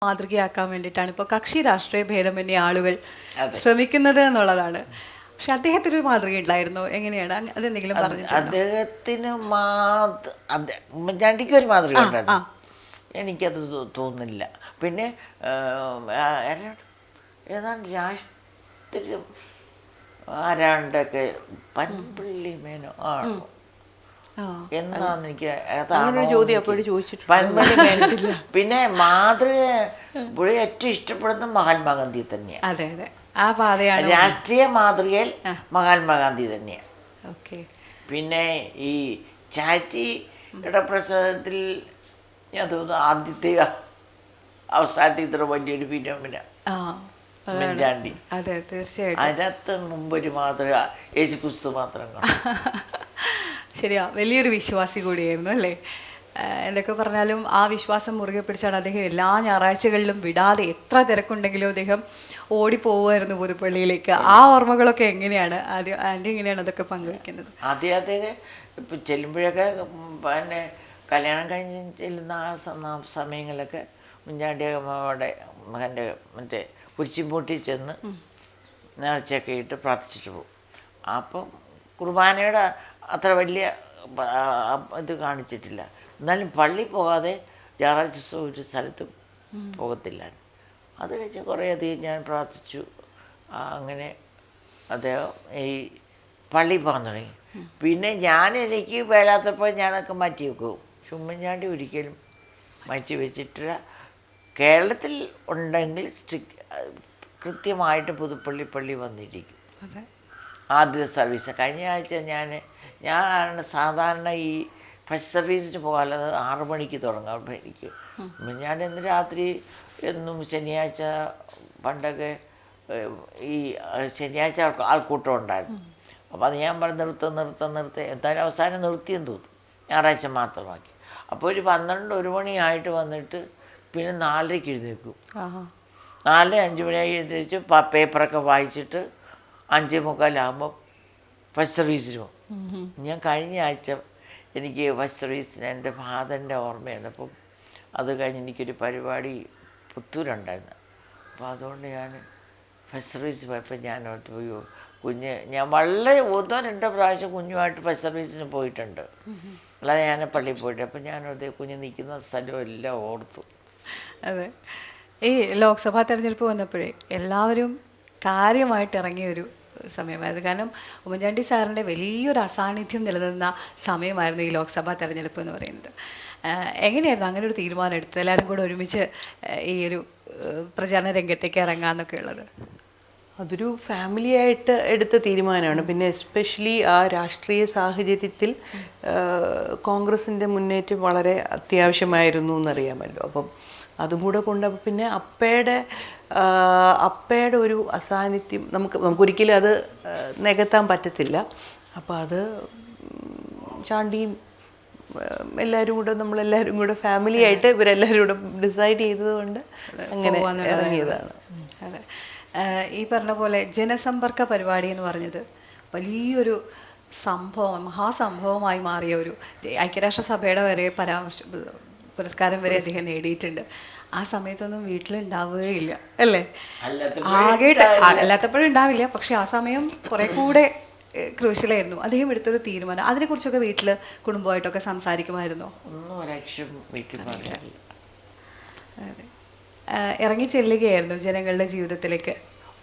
Speaker 1: മാതൃകയാക്കാൻ വേണ്ടിയിട്ടാണ് ഇപ്പോൾ കക്ഷി രാഷ്ട്രീയ ഭേദമന്യേ ആളുകൾ ശ്രമിക്കുന്നത് എന്നുള്ളതാണ്. പക്ഷെ അദ്ദേഹത്തിന് ഒരു മാതൃക ഉണ്ടായിരുന്നു, എങ്ങനെയാണ് അതെന്തെങ്കിലും പറഞ്ഞു?
Speaker 2: അദ്ദേഹത്തിന് ഉമ്മൻചാണ്ടിക്ക് ഒരു മാതൃക ഉണ്ടായിരുന്നു, എനിക്കത് തോന്നുന്നില്ല. പിന്നെ ഏതാണ്ട് രാഷ്ട്രീയം ആരാണ്ടൊക്കെ പൻപള്ളി മേനോ ആണോ എന്നാന്ന് എനിക്ക് പൻപള്ളി മേനോ. പിന്നെ മാതൃക പുള്ളി ഏറ്റവും ഇഷ്ടപ്പെടുന്ന മഹാത്മാഗാന്ധി തന്നെയാണ്.
Speaker 1: അതെ അതെ, ആ പാതയാണ്
Speaker 2: രാഷ്ട്രീയ മാതൃകയിൽ മഹാത്മാഗാന്ധി തന്നെയാണ്.
Speaker 1: ഓക്കെ.
Speaker 2: പിന്നെ ഈ ചാരിറ്റിയുടെ പ്രശ്നത്തിൽ ഞാൻ തോന്നുന്നു ആദ്യത്തെ അവസാനത്തെ ഇത്ര വലിയൊരു ഫിനോമിന ഉമ്മൻചാണ്ടി.
Speaker 1: അതെ, തീർച്ചയായിട്ടും.
Speaker 2: അതിനകത്ത് മുമ്പൊരു മാതൃക യേശുക്രിസ്തു മാത്രം കാണും.
Speaker 1: ശരിയാ, വലിയൊരു വിശ്വാസി കൂടിയായിരുന്നു അല്ലേ. എന്തൊക്കെ പറഞ്ഞാലും ആ വിശ്വാസം മുറുകെ പിടിച്ചാണ് അദ്ദേഹം എല്ലാ ഞായറാഴ്ചകളിലും വിടാതെ, എത്ര തിരക്കുണ്ടെങ്കിലും അദ്ദേഹം ഓടിപ്പോവുമായിരുന്നു പുതുപ്പള്ളിയിലേക്ക്. ആ ഓർമ്മകളൊക്കെ എങ്ങനെയാണ് ആൻറ്റി എങ്ങനെയാണ് അതൊക്കെ പങ്കുവെക്കുന്നത്?
Speaker 2: അദ്ദേഹം ഇപ്പം ചെല്ലുമ്പോഴൊക്കെ പിന്നെ കല്യാണം കഴിഞ്ഞ് ചെല്ലുന്ന ആ സമയങ്ങളിലൊക്കെ ഉമ്മൻചാണ്ടിയുടെ മകൻ്റെ മറ്റേ കുരിശിൻപൂട്ടി ചെന്ന് നേർച്ചയൊക്കെ ഇട്ട് പ്രാർത്ഥിച്ചിട്ട് പോകും. അപ്പം കുർബാനയുടെ അത്ര വലിയ ഇത് കാണിച്ചിട്ടില്ല. എന്നാലും പള്ളി പോകാതെ ഞായറാഴ്ച ദിവസം ഒരു സ്ഥലത്തും പോകത്തില്ല. അത് കഴിഞ്ഞ് കുറേയധികം ഞാൻ പ്രാർത്ഥിച്ചു. അങ്ങനെ അദ്ദേഹം ഈ പള്ളി പോകാൻ തുടങ്ങി. പിന്നെ എനിക്ക് വരാത്തപ്പോൾ ഞാനൊക്കെ മാറ്റി വെക്കും. ഉമ്മൻചാണ്ടി ഒരിക്കലും മാറ്റി വെച്ചിട്ടില്ല. കേരളത്തിൽ ഉണ്ടെങ്കിൽ കൃത്യമായിട്ട് പുതുപ്പള്ളി പള്ളി വന്നിരിക്കും. ആദ്യ സർവീസ് കഴിഞ്ഞ ആഴ്ച ഞാൻ സാധാരണ ഈ ഫസ്റ്റ് സർവീസിന് പോകാതെ 6 മണിക്ക് തുടങ്ങും. അപ്പോൾ എനിക്ക് ഞാൻ ഇന്ന് രാത്രി എന്നും ശനിയാഴ്ച പണ്ടൊക്കെ ഈ ശനിയാഴ്ച ആൾക്കൂട്ടം ഉണ്ടായിരുന്നു. അപ്പോൾ അത് ഞാൻ പറഞ്ഞ് നിർത്തി എന്തായാലും അവസാനം നിർത്തിയെന്ന് തോന്നുന്നു, ഞായറാഴ്ച മാത്രമാക്കി. അപ്പോൾ ഒരു 12-1 മണിയായിട്ട് വന്നിട്ട് പിന്നെ 4:30 എഴുന്നേൽക്കും. 4-5 മണിയായി എഴുന്നേച്ച് പേപ്പറൊക്കെ വായിച്ചിട്ട് 5:45 ഫസ്റ്റ് സർവീസിന് പോകും. ഞാൻ കഴിഞ്ഞ ആഴ്ച എനിക്ക് ഫസ്റ്റ് സർവീസിന് എൻ്റെ ഫാദറിൻ്റെ ഓർമ്മയായിരുന്നു. അപ്പം അത് കഴിഞ്ഞ് എനിക്കൊരു പരിപാടി പുത്തൂരുണ്ടായിരുന്നു. അപ്പോൾ അതുകൊണ്ട് ഞാൻ ഫസ്റ്റ് സർവീസ് പോയപ്പോൾ ഞാൻ ഞാൻ വളരെ 1-2 പ്രാവശ്യം കുഞ്ഞുമായിട്ട് ഫസ്റ്റ് സർവീസിന് പോയിട്ടുണ്ട്, അല്ലാതെ ഞാൻ പള്ളിയിൽ പോയിട്ട്. അപ്പം ഞാനത് കുഞ്ഞ് നിൽക്കുന്ന സ്ഥലമെല്ലാം ഓർത്തു.
Speaker 1: അതെ, ഈ ലോക്സഭാ തെരഞ്ഞെടുപ്പ് വന്നപ്പോഴേ എല്ലാവരും കാര്യമായിട്ട് ഇറങ്ങിയൊരു സമയമായിരുന്നു. കാരണം ഉമ്മൻചാണ്ടി സാറിൻ്റെ വലിയൊരു അസാന്നിധ്യം നിലനിന്ന സമയമായിരുന്നു ഈ ലോക്സഭാ തെരഞ്ഞെടുപ്പ് എന്ന് പറയുന്നത്. എങ്ങനെയായിരുന്നു അങ്ങനെ ഒരു തീരുമാനം എടുത്തത്, എല്ലാവരും കൂടെ ഒരുമിച്ച് ഈ ഒരു പ്രചാരണ രംഗത്തേക്ക് ഇറങ്ങാന്നൊക്കെ ഉള്ളത്?
Speaker 3: അതൊരു ഫാമിലി ആയിട്ട് എടുത്ത തീരുമാനമാണ്. പിന്നെ എസ്പെഷ്യലി ആ രാഷ്ട്രീയ സാഹചര്യത്തിൽ കോൺഗ്രസിൻ്റെ മുന്നേറ്റം വളരെ അത്യാവശ്യമായിരുന്നു എന്നറിയാമല്ലോ. അപ്പം അതും കൂടെ കൊണ്ട് പിന്നെ അപ്പയുടെ ഒരു അസാന്നിധ്യം നമുക്കൊരിക്കലും അത് നികത്താൻ പറ്റത്തില്ല. അപ്പോൾ അത് ചാണ്ടിയും നമ്മളെല്ലാവരും കൂടെ ഫാമിലി ആയിട്ട് ഇവരെല്ലാവരും കൂടെ ഡിസൈഡ് ചെയ്തതുകൊണ്ട് അങ്ങനെ ഇറങ്ങിയതാണ്.
Speaker 1: അതെ, ഈ പറഞ്ഞ പോലെ ജനസമ്പർക്ക പരിപാടി എന്ന് പറഞ്ഞത് വലിയൊരു സംഭവം, മഹാസംഭവമായി മാറിയ ഒരു ഐക്യരാഷ്ട്രസഭയുടെ വരെ പുരസ്കാരം വരെ അദ്ദേഹം നേടിയിട്ടുണ്ട്. ആ സമയത്തൊന്നും വീട്ടിലുണ്ടാവുകയില്ല അല്ലേ? ആകെ അല്ലാത്തപ്പോഴും ഉണ്ടാവില്ല, പക്ഷെ ആ സമയം കുറെ കൂടെ ക്രൂഷ്യലായിരുന്നു. അദ്ദേഹം എടുത്തൊരു തീരുമാനം, അതിനെക്കുറിച്ചൊക്കെ വീട്ടിൽ കുടുംബമായിട്ടൊക്കെ സംസാരിക്കുമായിരുന്നോ? അതെ, ഇറങ്ങി ചെല്ലുകയായിരുന്നു ജനങ്ങളുടെ ജീവിതത്തിലേക്ക്,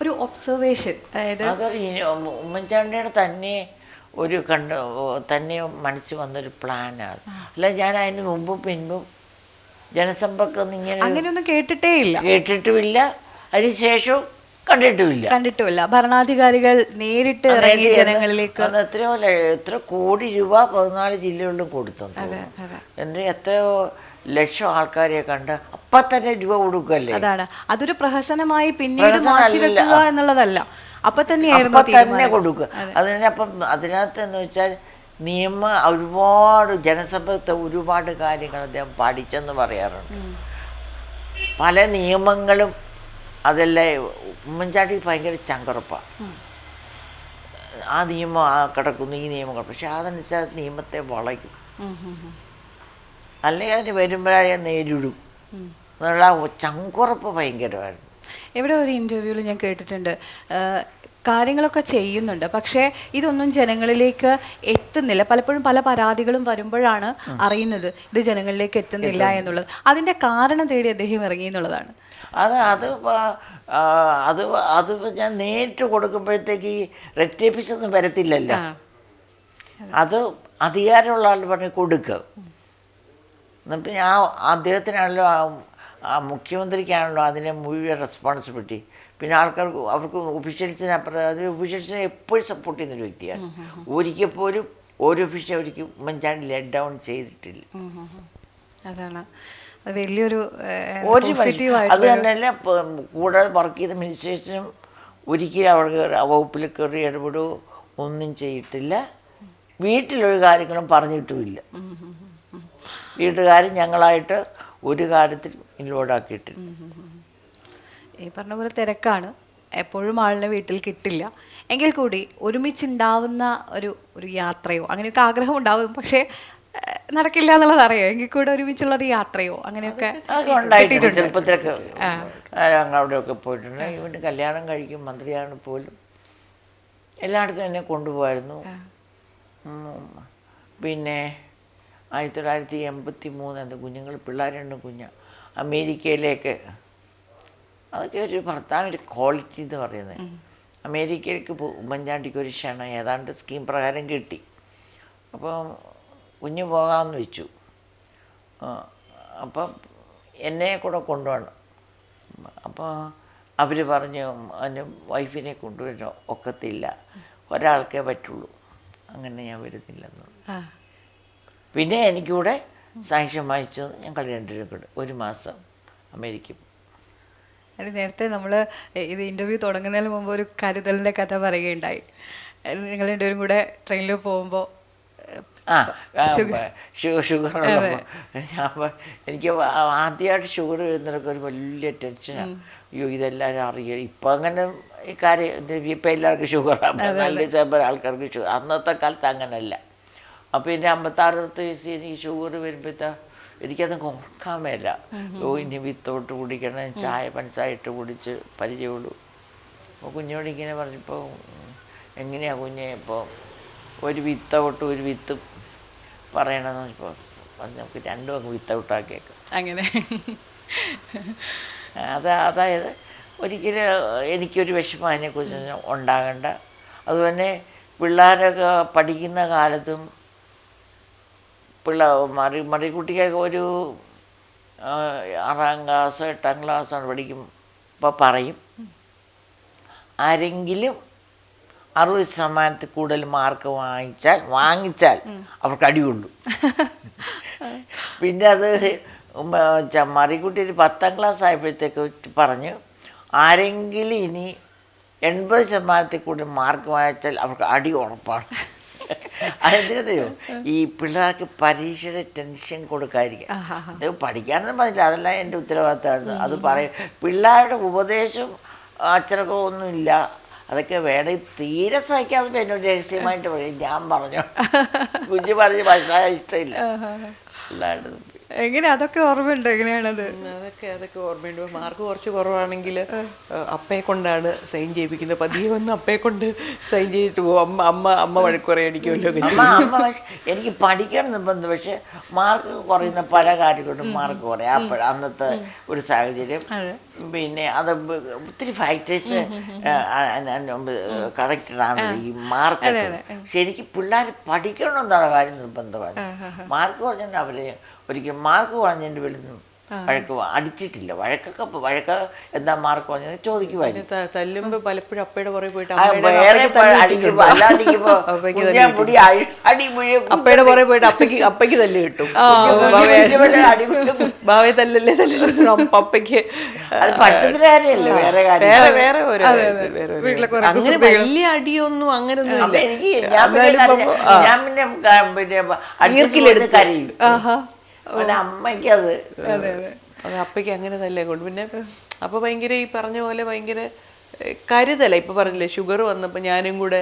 Speaker 1: ഒരു ഒബ്സർവേഷൻ. അതായത്
Speaker 2: ഉമ്മൻചാണ്ടിയുടെ തന്നെ മനസ്സിൽ വന്നൊരു പ്ലാനാണ്. അല്ല, ഞാൻ അതിന് മുമ്പും പിൻപും ജനസമ്പർക്കം ഇങ്ങനെ
Speaker 1: അങ്ങനെയൊന്നും കേട്ടിട്ടുമില്ല,
Speaker 2: അതിനുശേഷവും കണ്ടിട്ടുമില്ല.
Speaker 1: ഭരണാധികാരികൾ നേരിട്ട് ഇറങ്ങി ജനങ്ങളിലേക്ക്
Speaker 2: എത്ര കോടി രൂപ 14 ജില്ലകളിലും കൊടുത്തു. എന്നിട്ട് എത്രയോ ലക്ഷം ആൾക്കാരെ കണ്ട് അപ്പം തന്നെ രൂപ കൊടുക്കല്ലേ.
Speaker 1: അതാണ്, അതൊരു പ്രഹസനമായി പിന്നീട് മാറ്റിവെക്കുക എന്നുള്ളതല്ല, അപ്പൊ തന്നെയായിരുന്നു
Speaker 2: തന്നെ കൊടുക്കുക. അതിനപ്പം അതിനകത്ത് എന്ന് വെച്ചാൽ ഒരുപാട് ജനസമ്പത്തെ ഒരുപാട് കാര്യങ്ങൾ അദ്ദേഹം പഠിച്ചെന്ന് പറയാറുണ്ട്. പല നിയമങ്ങളും അതെല്ലാം ഉമ്മൻചാണ്ടി ഭയങ്കര ചങ്കറപ്പാണ്. ആ നിയമം കിടക്കുന്നു, ഈ നിയമങ്ങൾ, പക്ഷെ അതനുസരിച്ച് നിയമത്തെ വളയ്ക്കും, അല്ലെങ്കിൽ അതിന് വരുമ്പോഴേ നേരിടും എന്നുള്ള ചങ്കുറപ്പ് ഭയങ്കരമായിരുന്നു.
Speaker 1: ഇവിടെ ഒരു ഇൻ്റർവ്യൂവിൽ ഞാൻ കേട്ടിട്ടുണ്ട്, കാര്യങ്ങളൊക്കെ ചെയ്യുന്നുണ്ട് പക്ഷേ ഇതൊന്നും ജനങ്ങളിലേക്ക് എത്തുന്നില്ല. പലപ്പോഴും പല പരാതികളും വരുമ്പോഴാണ് അറിയുന്നത് ഇത് ജനങ്ങളിലേക്ക് എത്തുന്നില്ല എന്നുള്ളത്. അതിൻ്റെ കാരണം തേടി അദ്ദേഹം ഇറങ്ങി എന്നുള്ളതാണ്.
Speaker 2: അത് ഞാൻ നേരിട്ട് കൊടുക്കുമ്പോഴത്തേക്ക് ഈ റെക്ടിഫിക്കേഷൻ വരത്തില്ലല്ലോ. അത് അധികാരമുള്ള ആൾ പറഞ്ഞ് കൊടുക്കുക. എന്നിട്ട് അദ്ദേഹത്തിനാണല്ലോ, മുഖ്യമന്ത്രിക്കാണല്ലോ അതിനെ മുഴുവൻ റെസ്പോൺസിബിലിറ്റി. പിന്നെ ആൾക്കാർക്ക് അവർക്ക് ഒഫീഷ്യൽസിനപ്പുറം അതിന് ഒഫീഷ്യൽസിനെ എപ്പോഴും സപ്പോർട്ട് ചെയ്യുന്നൊരു വ്യക്തിയാണ്. ഒരിക്കൽ പോലും ഒരു ഒഫീഷ്യൽ ഒരിക്കലും ഉമ്മൻചാണ്ടി ലെറ്റ് ഡൗൺ ചെയ്തിട്ടില്ല.
Speaker 1: അതാണ് വലിയൊരു
Speaker 2: അത് തന്നെയല്ല, കൂടെ വർക്ക് ചെയ്ത മിനിസ്റ്റേഴ്സിനും ഒരിക്കലും അവർക്ക് ആ വകുപ്പിൽ കയറി ഇടപെടുകയോ ഒന്നും ചെയ്തിട്ടില്ല. വീട്ടിലൊരു കാര്യങ്ങളും പറഞ്ഞിട്ടുമില്ല. വീട്ടുകാരും ഞങ്ങളായിട്ട് ഒരു കാര്യത്തിൽ ഇൻവോൾവാക്കിയിട്ടില്ല.
Speaker 1: ഈ പറഞ്ഞ പോലെ തിരക്കാണ്, എപ്പോഴും ആളിനെ വീട്ടിൽ കിട്ടില്ല. എങ്കിൽ കൂടി ഒരുമിച്ചുണ്ടാവുന്ന ഒരു യാത്രയോ അങ്ങനെയൊക്കെ ആഗ്രഹം ഉണ്ടാവും, പക്ഷേ നടക്കില്ല എന്നുള്ളത് അറിയാം. എങ്കിൽ കൂടെ ഒരുമിച്ചുള്ളൊരു യാത്രയോ അങ്ങനെയൊക്കെ
Speaker 2: ഉണ്ടായിട്ടുണ്ട്. ചെറുപ്പത്തിലൊക്കെ അവിടെയൊക്കെ പോയിട്ടുണ്ട്. ഇവന് കല്യാണം കഴിക്കും മന്ത്രിയാണ് പോലും എല്ലായിടത്തും എന്നെ കൊണ്ടുപോകായിരുന്നു. പിന്നെ 1983 എൻ്റെ കുഞ്ഞുങ്ങൾ പിള്ളേരുണ്ട് അമേരിക്കയിലേക്ക്. അതൊക്കെ ഒരു ഭർത്താവിൻ്റെ ക്വാളിറ്റി എന്ന് പറയുന്നത്. അമേരിക്കയിലേക്ക് ഉമ്മൻചാണ്ടിക്ക് ഒരു ക്ഷണം ഏതാണ്ട് സ്കീം പ്രകാരം കിട്ടി. അപ്പോൾ കുഞ്ഞ് പോകാമെന്ന് വെച്ചു. അപ്പം എന്നെ കൂടെ കൊണ്ടുപോകണം. അപ്പോൾ അവർ പറഞ്ഞു അതിന് വൈഫിനെ കൊണ്ടുവരാൻ ഒക്കത്തില്ല, ഒരാൾക്കേ പറ്റുള്ളൂ, അങ്ങനെ ഞാൻ വരുന്നില്ലെന്ന്. പിന്നെ എനിക്കൂടെ സാങ്ഷൻ വായിച്ചു ഞങ്ങൾ രണ്ടുപേരും കൂടെ 1 മാസം അമേരിക്ക.
Speaker 1: നേരത്തെ നമ്മൾ ഇത് ഇൻ്റർവ്യൂ തുടങ്ങുന്നതിന് മുമ്പ് ഒരു കരുതലിൻ്റെ കഥ പറയുകയുണ്ടായി. നിങ്ങൾ രണ്ടുപേരും കൂടെ ട്രെയിനിൽ പോകുമ്പോൾ
Speaker 2: ഷുഗർ എനിക്ക് ആദ്യമായിട്ട് ഷുഗർ വരുന്നതൊക്കെ ഒരു വലിയ ടെൻഷനാണ്. അയ്യോ ഇതെല്ലാവരും അറിയണം. ഇപ്പം അങ്ങനെ ഈ കാര്യം ഇപ്പം എല്ലാവർക്കും ഷുഗറാണ്, നല്ല ആൾക്കാർക്ക് ഷുഗർ. അന്നത്തെ കാലത്ത് അങ്ങനെയല്ല. അപ്പോൾ എൻ്റെ 56 വയസ്സിൽ എനിക്ക് ഷുഗർ വരുമ്പോഴത്തെ എനിക്കത് ഓർക്കാൻ മേല. ഓ ഇനി വിത്തോട്ട് കുടിക്കണം, ചായ പഞ്ചസായിട്ട് കുടിച്ച് പരിചയമുള്ളൂ. അപ്പോൾ കുഞ്ഞോട് ഇങ്ങനെ പറഞ്ഞപ്പോൾ എങ്ങനെയാണ് കുഞ്ഞെ ഇപ്പോൾ ഒരു വിത്തൗട്ട് ഒരു വിത്ത് പറയണമെന്ന് വെച്ചപ്പോൾ നമുക്ക് രണ്ടും അങ്ങ് വിത്തൗട്ടാക്കിയേക്കാം.
Speaker 1: അങ്ങനെ
Speaker 2: അതായത് ഒരിക്കലും എനിക്കൊരു വിഷമം അതിനെക്കുറിച്ച് ഉണ്ടാകേണ്ട. അതുപോലെ പിള്ളേരൊക്കെ പഠിക്കുന്ന കാലത്തും മറിക്കുട്ടിക്കൊക്കെ ഒരു 6ാം ക്ലാസ്സോ 8ാം ക്ലാസ്സോ പഠിക്കുമ്പോൾ പറയും, ആരെങ്കിലും 60% കൂടുതൽ മാർക്ക് വാങ്ങിച്ചാൽ അവർക്ക് അടികൊള്ളു. പിന്നെ അത് മറിക്കുട്ടി ഒരു 10ാം ക്ലാസ് ആയപ്പോഴത്തേക്ക് പറഞ്ഞു, ആരെങ്കിലും ഇനി 80% കൂടുതൽ മാർക്ക് വാങ്ങിച്ചാൽ അവർക്ക് അടി ഉറപ്പാണ്. അതെന്തിനോ ഈ പിള്ളേർക്ക് പരീക്ഷയുടെ ടെൻഷൻ കൊടുക്കാതിരിക്കുക. അത് പഠിക്കാനൊന്നും പറഞ്ഞില്ല, അതെല്ലാം എൻ്റെ ഉത്തരവാദിത്തമായിരുന്നു. അത് പറയും, പിള്ളേരുടെ ഉപദേശം അച്ചടക്കം ഒന്നുമില്ല, അതൊക്കെ വേണം. തീരെ സഹിക്കാതെ എന്നോട് രഹസ്യമായിട്ട് പറയും, ഞാൻ പറഞ്ഞു കുഞ്ഞ് പറഞ്ഞ് മനസ്സിലാകാൻ ഇഷ്ടമില്ല പിള്ളേരുടെ.
Speaker 1: എങ്ങനെ അതൊക്കെ ഓർമ്മയുണ്ടോ? എങ്ങനെയാണത്?
Speaker 3: അതൊക്കെ ഓർമ്മയുണ്ട്. മാർക്ക് കുറച്ച് കുറവാണെങ്കിൽ അപ്പയെ കൊണ്ടാണ് സൈൻ ചെയ്യിപ്പിക്കുന്നത്. പതിയെ വന്ന് അപ്പയെ കൊണ്ട് സൈൻ ചെയ്തിട്ട് പോകും. അമ്മ വഴക്കുറേ അടിക്കുമല്ലോ.
Speaker 2: അമ്മ എനിക്ക് പഠിക്കണം നിർബന്ധം, പക്ഷെ മാർക്ക് കുറയുന്ന പല കാര്യങ്ങളും മാർക്ക് കുറയും. അന്നത്തെ ഒരു സാഹചര്യം. പിന്നെ അത് ഒത്തിരി ഫാക്ടേഴ്സ് കണക്റ്റഡാണ് ഈ മാർക്ക്. പക്ഷെ എനിക്ക് പിള്ളേർ പഠിക്കണമെന്നുള്ള കാര്യം നിർബന്ധമാണ്. മാർക്ക് കുറഞ്ഞിട്ട് അവരെ ഒരിക്കലും മാർക്ക് കുറഞ്ഞതിൻ്റെ പേരിൽ അടിച്ചിട്ടില്ല. വഴക്ക എന്താ മാർക്ക് കുറഞ്ഞത് ചോദിക്കുമായിരുന്നു.
Speaker 3: തല്ലുമ്പോ പലപ്പോഴും അപ്പയുടെ പുറകെ പോയിട്ട് അപ്പയുടെ പുറകെ പോയിട്ട് അപ്പയ്ക്ക് തല്ല് കിട്ടും. ഭാവയെ തല്ലല്ലേ അപ്പയ്ക്ക്.
Speaker 2: അത് പഠിത്തത്തിന്റെ കാര്യമല്ലേ, വേറെ കാര്യം.
Speaker 3: വേറെ അങ്ങനെ വലിയ അടിയൊന്നും അങ്ങനൊന്നും ഇല്ല.
Speaker 2: എനിക്ക് ഞാൻ പിന്നെ കരയും. അമ്മയ്ക്കത്
Speaker 3: അത് അപ്പയ്ക്ക് അങ്ങനെ തന്നെ കൊണ്ട്. പിന്നെ അപ്പോൾ ഭയങ്കര ഈ പറഞ്ഞ പോലെ ഭയങ്കര കരുതല. ഇപ്പം പറഞ്ഞില്ലേ ഷുഗർ വന്നപ്പോൾ ഞാനും കൂടെ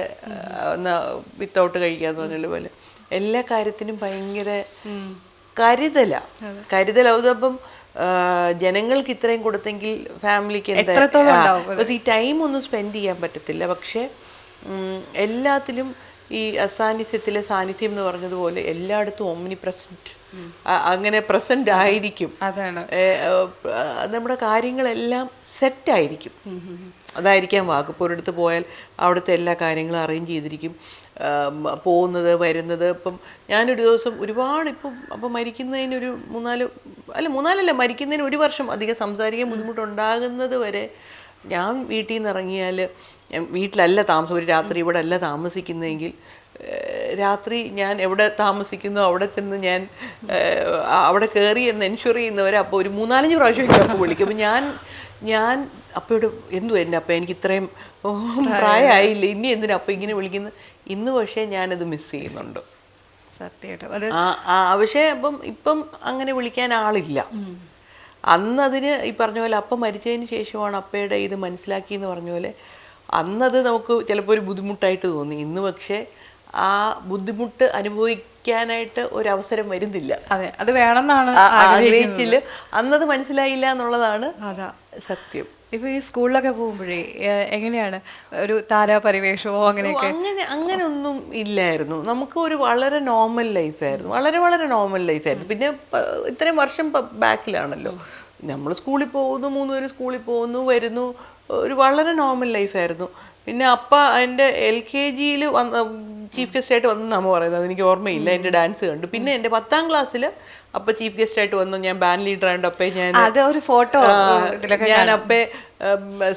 Speaker 3: വിത്തൗട്ട് കഴിക്കാന്ന് പറഞ്ഞ പോലെ എല്ലാ കാര്യത്തിനും ഭയങ്കര കരുതല. അതപ്പം ജനങ്ങൾക്ക് ഇത്രയും കൊടുത്തെങ്കിൽ ഫാമിലിക്ക് എന്താ ഈ ടൈം ഒന്നും സ്പെൻഡ് ചെയ്യാൻ പറ്റത്തില്ല. പക്ഷെ എല്ലാത്തിലും ഈ അസാന്നിധ്യത്തിലെ സാന്നിധ്യം എന്ന് പറഞ്ഞതുപോലെ എല്ലായിടത്തും ഓംനി പ്രസന്റ്, അങ്ങനെ പ്രസന്റ് ആയിരിക്കും.
Speaker 1: അതാണ്
Speaker 3: നമ്മുടെ കാര്യങ്ങളെല്ലാം സെറ്റായിരിക്കും. അതായിരിക്കാം വാക്ക്. ഇപ്പോൾ ഒരിടത്ത് പോയാൽ അവിടുത്തെ എല്ലാ കാര്യങ്ങളും അറേഞ്ച് ചെയ്തിരിക്കും. പോകുന്നത് വരുന്നത്. ഇപ്പം ഞാനൊരു ദിവസം ഒരുപാട് അപ്പം മരിക്കുന്നതിനൊരു മൂന്നാലല്ല മരിക്കുന്നതിന് 1 വർഷം അധികം സംസാരിക്കാൻ ബുദ്ധിമുട്ടുണ്ടാകുന്നത് വരെ ഞാൻ വീട്ടിൽ നിന്ന് ഇറങ്ങിയാൽ, വീട്ടിലല്ല താമസം, ഒരു രാത്രി ഇവിടെ അല്ല താമസിക്കുന്നതെങ്കിൽ രാത്രി ഞാൻ എവിടെ താമസിക്കുന്നു അവിടെ ചെന്ന് ഞാൻ അവിടെ കയറി എന്ന് എൻഷുർ ചെയ്യുന്നവരെ അപ്പോൾ ഒരു 3-4 പ്രാവശ്യം അപ്പോൾ വിളിക്കും. അപ്പം ഞാൻ അപ്പയോട് എൻ്റെ അപ്പ എനിക്ക് ഇത്രയും പ്രായമായില്ല, ഇനി എന്തിനാ അപ്പം ഇങ്ങനെ വിളിക്കുന്നത്. ഇന്ന് പക്ഷേ ഞാനത് മിസ് ചെയ്യുന്നുണ്ട്
Speaker 1: സത്യമായിട്ടും.
Speaker 3: പക്ഷേ ഇപ്പം അങ്ങനെ വിളിക്കാൻ ആളില്ല. അന്നതിന് ഈ പറഞ്ഞ പോലെ അപ്പം മരിച്ചതിന് ശേഷമാണ് അപ്പയുടെ ഇത് മനസ്സിലാക്കിയെന്ന് പറഞ്ഞ പോലെ അന്നത് നമുക്ക് ചിലപ്പോൾ ഒരു ബുദ്ധിമുട്ടായിട്ട് തോന്നി. ഇന്ന് പക്ഷേ ആ ബുദ്ധിമുട്ട് അനുഭവിക്കാനായിട്ട് ഒരവസരം വരുന്നില്ല.
Speaker 1: അതെ, അത് വേണമെന്നാണ്
Speaker 3: ആഗ്രഹിച്ചില്ല. അന്നത് മനസ്സിലായില്ല എന്നുള്ളതാണ് സത്യം.
Speaker 1: ഇപ്പൊ ഈ സ്കൂളിലൊക്കെ പോകുമ്പോഴേ എങ്ങനെയാണ് ഒരു താരപരിവേഷമോ അങ്ങനെയൊക്കെ?
Speaker 3: അങ്ങനെയൊന്നും ഇല്ലായിരുന്നു. നമുക്ക് ഒരു വളരെ നോർമൽ ലൈഫായിരുന്നു. വളരെ നോർമൽ ലൈഫായിരുന്നു. പിന്നെ ഇത്രയും വർഷം ബാക്കിലാണല്ലോ. നമ്മൾ സ്കൂളിൽ പോകുന്നു, 3 പേര് സ്കൂളിൽ പോകുന്നു വരുന്നു, ഒരു വളരെ നോർമൽ ലൈഫായിരുന്നു. പിന്നെ അപ്പ എൻ്റെ LKG ചീഫ് ഗസ്റ്റായിട്ട് വന്നു നമ്മൾ പറയുന്നത് എനിക്ക് ഓർമ്മയില്ല. എൻ്റെ ഡാൻസ് കണ്ടു. പിന്നെ എൻ്റെ 10ാം ക്ലാസ്സിൽ അപ്പ ചീഫ് ഗസ്റ്റായിട്ട് വന്നു. ഞാൻ ബാൻഡ് ലീഡർ ആയതുകൊണ്ട് അപ്പേ ഞാൻ അപ്പേ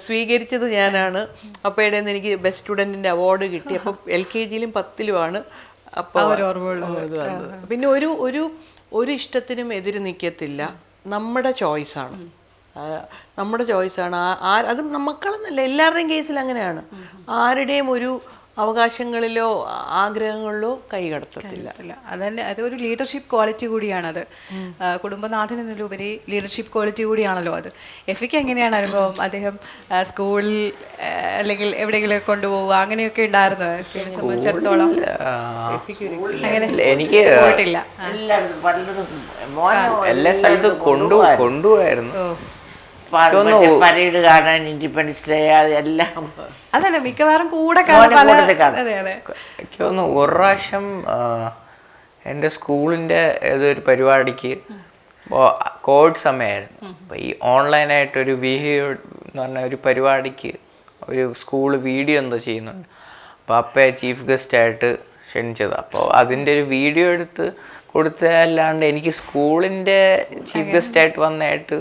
Speaker 3: സ്വീകരിച്ചത് ഞാനാണ്. അപ്പയുടെ നിന്ന് എനിക്ക് ബെസ്റ്റ് സ്റ്റുഡൻറ്റിൻ്റെ അവാർഡ് കിട്ടി. അപ്പം LKG-യിലും 10ലുമാണ് അപ്പോൾ പിന്നെ ഒരു ഇഷ്ടത്തിനും എതിര് നിൽക്കത്തില്ല. നമ്മുടെ ചോയ്സാണ്. അത് മക്കളെന്നല്ല, എല്ലാവരുടെയും കേസിൽ അങ്ങനെയാണ്. ആരുടെയും ഒരു അവകാശങ്ങളിലോ ആഗ്രഹങ്ങളിലോ കൈകടത്തത്തില്ല.
Speaker 1: അതന്നെ, അതൊരു ലീഡർഷിപ്പ് ക്വാളിറ്റി കൂടിയാണത്. കുടുംബനാഥൻ എന്നതിലുപരി ലീഡർഷിപ്പ് ക്വാളിറ്റി കൂടിയാണല്ലോ അത്. എഫിക്ക് എങ്ങനെയാണ് അനുഭവം? അദ്ദേഹം സ്കൂളിൽ അല്ലെങ്കിൽ എവിടെയെങ്കിലും കൊണ്ടുപോവുക അങ്ങനെയൊക്കെ ഉണ്ടായിരുന്നു എഫിനെ സംബന്ധിച്ചിടത്തോളം?
Speaker 4: എനിക്ക്
Speaker 1: പോയിട്ടില്ല.
Speaker 4: എല്ലാ സ്ഥലത്തും കൊണ്ടുപോയായിരുന്നു.
Speaker 2: പരേഡ് കാണാൻ, ഇൻഡിപെൻഡൻസ് ഡേ, അതെല്ലാം
Speaker 1: അതന്നെ മിക്കവാറും കൂടെ
Speaker 4: എനിക്ക് തോന്നുന്നു. ഒരു പ്രാവശ്യം എൻ്റെ സ്കൂളിൻ്റെ ഏതൊരു പരിപാടിക്ക് കോവിഡ് സമയമായിരുന്നു. അപ്പോൾ ഈ ഓൺലൈനായിട്ടൊരു വീഡിയോ എന്ന് പറഞ്ഞ ഒരു പരിപാടിക്ക് ഒരു സ്കൂൾ വീഡിയോ എന്തോ ചെയ്യുന്നുണ്ട്. അപ്പോൾ അപ്പയെ ചീഫ് ഗസ്റ്റായിട്ട് ക്ഷണിച്ചത്. അപ്പോൾ അതിൻ്റെ ഒരു വീഡിയോ എടുത്ത് കൊടുത്തതല്ലാണ്ട് എനിക്ക് സ്കൂളിൻ്റെ ചീഫ് ഗസ്റ്റായിട്ട് വന്നതായിട്ട്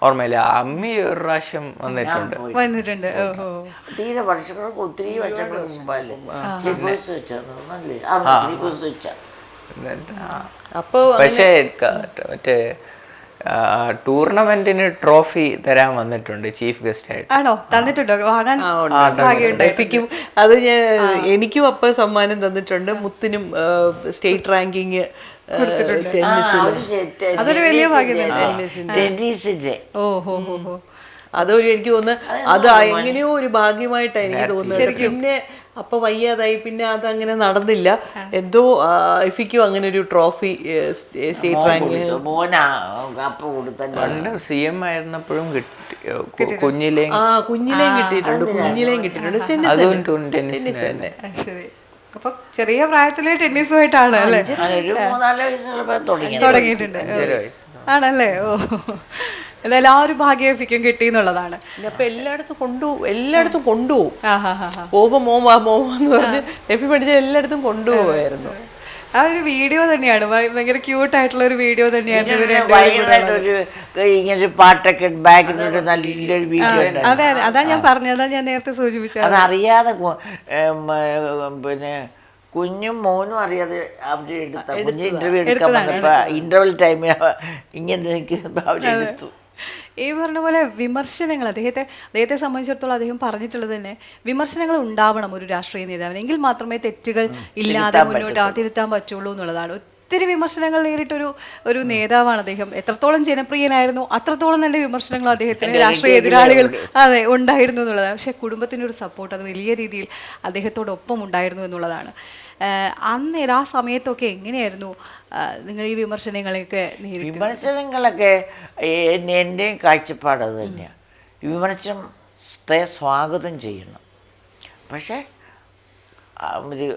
Speaker 4: ഓർമ്മയില്ല. അമ്മി ഒരു പ്രാവശ്യം വന്നിട്ടുണ്ട്.
Speaker 1: ഓഹോ.
Speaker 2: തീരെ വർഷങ്ങൾക്ക് ഒത്തിരി വർഷങ്ങൾക്ക് മുമ്പല്ലേ ഗ്ലൂക്കോസ് വെച്ചല്ലേ ഗ്ലൂക്കോസ് വെച്ച.
Speaker 3: അപ്പോൾ
Speaker 4: പക്ഷേ മറ്റേ ടൂർണമെന്റിന് ട്രോഫി തരാൻ വന്നിട്ടുണ്ട് ചീഫ് ഗസ്റ്റ് ആയിട്ട്.
Speaker 1: ആണോ? തന്നിട്ടുണ്ടോ? വാങ്ങാൻ
Speaker 3: ഭാഗ്യമുണ്ടായിരിക്കും. അത് എനിക്കും അപ്പം സമ്മാനം തന്നിട്ടുണ്ട്. മുത്തിനും സ്റ്റേറ്റ് റാങ്കിങ്
Speaker 1: അതൊരു വലിയ ഭാഗ്യം.
Speaker 3: അതൊരു എനിക്ക് തോന്നുന്നു അത് എങ്ങനെയോ ഒരു ഭാഗ്യമായിട്ടാണ് എനിക്ക് തോന്നുന്നത്. പിന്നെ അപ്പൊ വയ്യാതായി, പിന്നെ അതങ്ങനെ നടന്നില്ല. എന്തോ ഇഫിക്കും അങ്ങനെ ഒരു ട്രോഫി സ്റ്റേറ്റ് റാങ്ക്
Speaker 4: പണ്ട് CM ആയിരുന്നപ്പോഴും കിട്ടി, കുഞ്ഞിലേയും
Speaker 3: കിട്ടിയിട്ടുണ്ട്.
Speaker 4: അതും ടെന്നീസ് തന്നെ.
Speaker 1: അപ്പൊ ചെറിയ പ്രായത്തിലെ ടെന്നീസുമായിട്ടാണ് അല്ലേ തുടങ്ങിയിട്ടുണ്ട്? ആണല്ലേ? ഓ, എന്തായാലും ആ ഒരു ഭാഗ്യം എഫിക്കും കിട്ടി എന്നുള്ളതാണ്.
Speaker 3: അപ്പൊ എല്ലായിടത്തും കൊണ്ടുപോകും. പോകുമ്പോ മോവാന്ന് പറഞ്ഞ് എഫി പഠിച്ച എല്ലായിടത്തും കൊണ്ടുപോകുമായിരുന്നു.
Speaker 1: ആ ഒരു വീഡിയോ തന്നെയാണ് ഭയങ്കര ക്യൂട്ടായിട്ടുള്ള ഒരു വീഡിയോ തന്നെയാണ്.
Speaker 2: ഇങ്ങനെ പാട്ടൊക്കെ ബാക്കിലോട്ട് നല്ലൊരു വീഡിയോ.
Speaker 1: അതെ അതെ, അതാ ഞാൻ പറഞ്ഞത്, അതാ ഞാൻ നേരത്തെ സൂചിപ്പിച്ചത്.
Speaker 2: അതറിയാതെ പിന്നെ കുഞ്ഞും മോനും അറിയാതെ അവര് എടുത്ത കുഞ്ഞ് ഇന്റർവ്യൂ എടുക്കാൻ വന്നപ്പോ ഇന്റർവ്യൂ ടൈമിൽ ഇങ്ങനെ അവരെടുത്തു.
Speaker 1: ഈ പറഞ്ഞ പോലെ വിമർശനങ്ങൾ അദ്ദേഹത്തെ സംബന്ധിച്ചിടത്തോളം അദ്ദേഹം പറഞ്ഞിട്ടുള്ളത് തന്നെ വിമർശനങ്ങൾ ഉണ്ടാവണം ഒരു രാഷ്ട്രീയ നേതാവിന്, എങ്കിൽ മാത്രമേ തെറ്റുകൾ ഇല്ലാതെ മുന്നോട്ട് തിരുത്താൻ പറ്റുള്ളൂ എന്നുള്ളതാണ്. ഒത്തിരി വിമർശനങ്ങൾ നേരിട്ടൊരു നേതാവാണ് അദ്ദേഹം. എത്രത്തോളം ജനപ്രിയനായിരുന്നു അത്രത്തോളം തന്നെ വിമർശനങ്ങൾ അദ്ദേഹത്തിന് രാഷ്ട്രീയ എതിരാളികൾ ഉണ്ടായിരുന്നു എന്നുള്ളതാണ്. പക്ഷേ കുടുംബത്തിൻ്റെ ഒരു സപ്പോർട്ട് അത് വലിയ രീതിയിൽ അദ്ദേഹത്തോടൊപ്പം ഉണ്ടായിരുന്നു എന്നുള്ളതാണ്. അന്നേരം ആ സമയത്തൊക്കെ എങ്ങനെയായിരുന്നു നിങ്ങൾ ഈ വിമർശനങ്ങളെയൊക്കെ നേരിട്ടത്?
Speaker 2: വിമർശനങ്ങളൊക്കെ എൻ്റെയും കാഴ്ചപ്പാട് അത് തന്നെയാണ്. വിമർശനത്തെ സ്വാഗതം ചെയ്യണം. പക്ഷേ ഒരു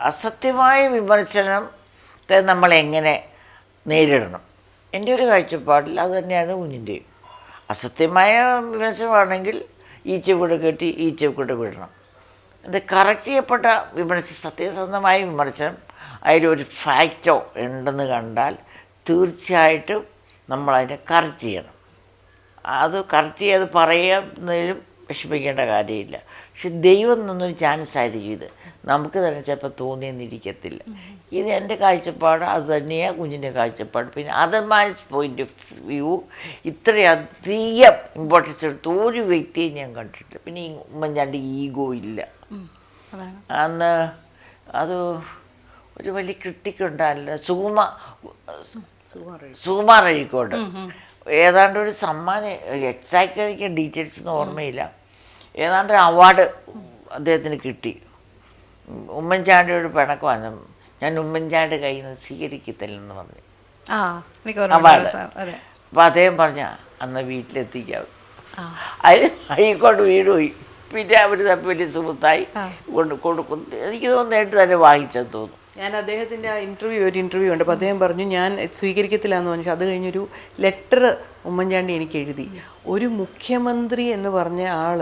Speaker 2: അസത്യമായ വിമർശനത്തെ നമ്മളെങ്ങനെ നേരിടണം, എൻ്റെ ഒരു കാഴ്ചപ്പാടിൽ അത് തന്നെയാണ് കുഞ്ഞിൻ്റെയും. അസത്യമായ വിമർശനമാണെങ്കിൽ ഈ ചെവിടെ കെട്ടി ഈ ചെവിടെ വിടണം. ഇത് കറക്റ്റ് ചെയ്യപ്പെട്ട സത്യസന്ധമായ വിമർശനം അതിലൊരു ഫാക്റ്റോ ഉണ്ടെന്ന് കണ്ടാൽ തീർച്ചയായിട്ടും നമ്മളതിനെ കറക്റ്റ് ചെയ്യണം. അത് കറക്റ്റ് ചെയ്ത് പറയുന്നതിലും വിഷമിക്കേണ്ട കാര്യമില്ല. പക്ഷെ ദൈവം തന്നൊരു ചാൻസ് ആയിരിക്കും ഇത്, നമുക്ക് തന്നെ ചിലപ്പോൾ തോന്നിയെന്നിരിക്കത്തില്ല. ഇത് എൻ്റെ കാഴ്ചപ്പാട് അത് തന്നെയാണ് കുഞ്ഞിൻ്റെ കാഴ്ചപ്പാട്. പിന്നെ അതർമാൻസ് പോയിൻ്റ് ഓഫ് വ്യൂ ഇത്രയധികം ഇമ്പോർട്ടൻസ് എടുത്ത് ഒരു വ്യക്തിയും ഞാൻ കണ്ടിട്ടില്ല. പിന്നെ ഈ ഉമ്മൻചാണ്ടി ഈഗോ ഇല്ല. അന്ന് അത് ഒരു വലിയ ക്രിട്ടിക്കുണ്ടായില്ല. സുകുമാർ അഴീക്കോട് ഏതാണ്ട് ഒരു സമ്മാനം, എക്സാക്റ്റ് എനിക്ക് ഡീറ്റെയിൽസ് ഒന്നും ഓർമ്മയില്ല, ഏതാണ്ട് അവാർഡ് അദ്ദേഹത്തിന് കിട്ടി. ഉമ്മൻചാണ്ടിയോട് പിണക്ക് വന്നു, ഞാൻ ഉമ്മൻചാണ്ടി കയ്യിൽ നിന്ന് സ്വീകരിക്കത്തില്ലെന്ന് പറഞ്ഞു അവാർഡ്. അപ്പം അദ്ദേഹം പറഞ്ഞ അന്ന് വീട്ടിലെത്തിക്കാവും. അതിൽ അഴീക്കോട് വീട് പോയി. പിന്നെ അവർ തപ്പി വലിയ സുഹൃത്തായി കൊടുക്കും. എനിക്ക് തോന്നുന്നു നേരിട്ട് തന്നെ വാങ്ങിച്ചെന്ന് തോന്നുന്നു.
Speaker 3: ഞാൻ അദ്ദേഹത്തിൻ്റെ ആ ഒരു ഇൻ്റർവ്യൂ ഉണ്ട്. അപ്പോൾ അദ്ദേഹം പറഞ്ഞു ഞാൻ സ്വീകരിക്കത്തില്ല എന്ന് പറഞ്ഞു. അത് കഴിഞ്ഞൊരു ലെറ്റർ ഉമ്മൻചാണ്ടി എനിക്ക് എഴുതി. ഒരു മുഖ്യമന്ത്രി എന്ന് പറഞ്ഞ ആൾ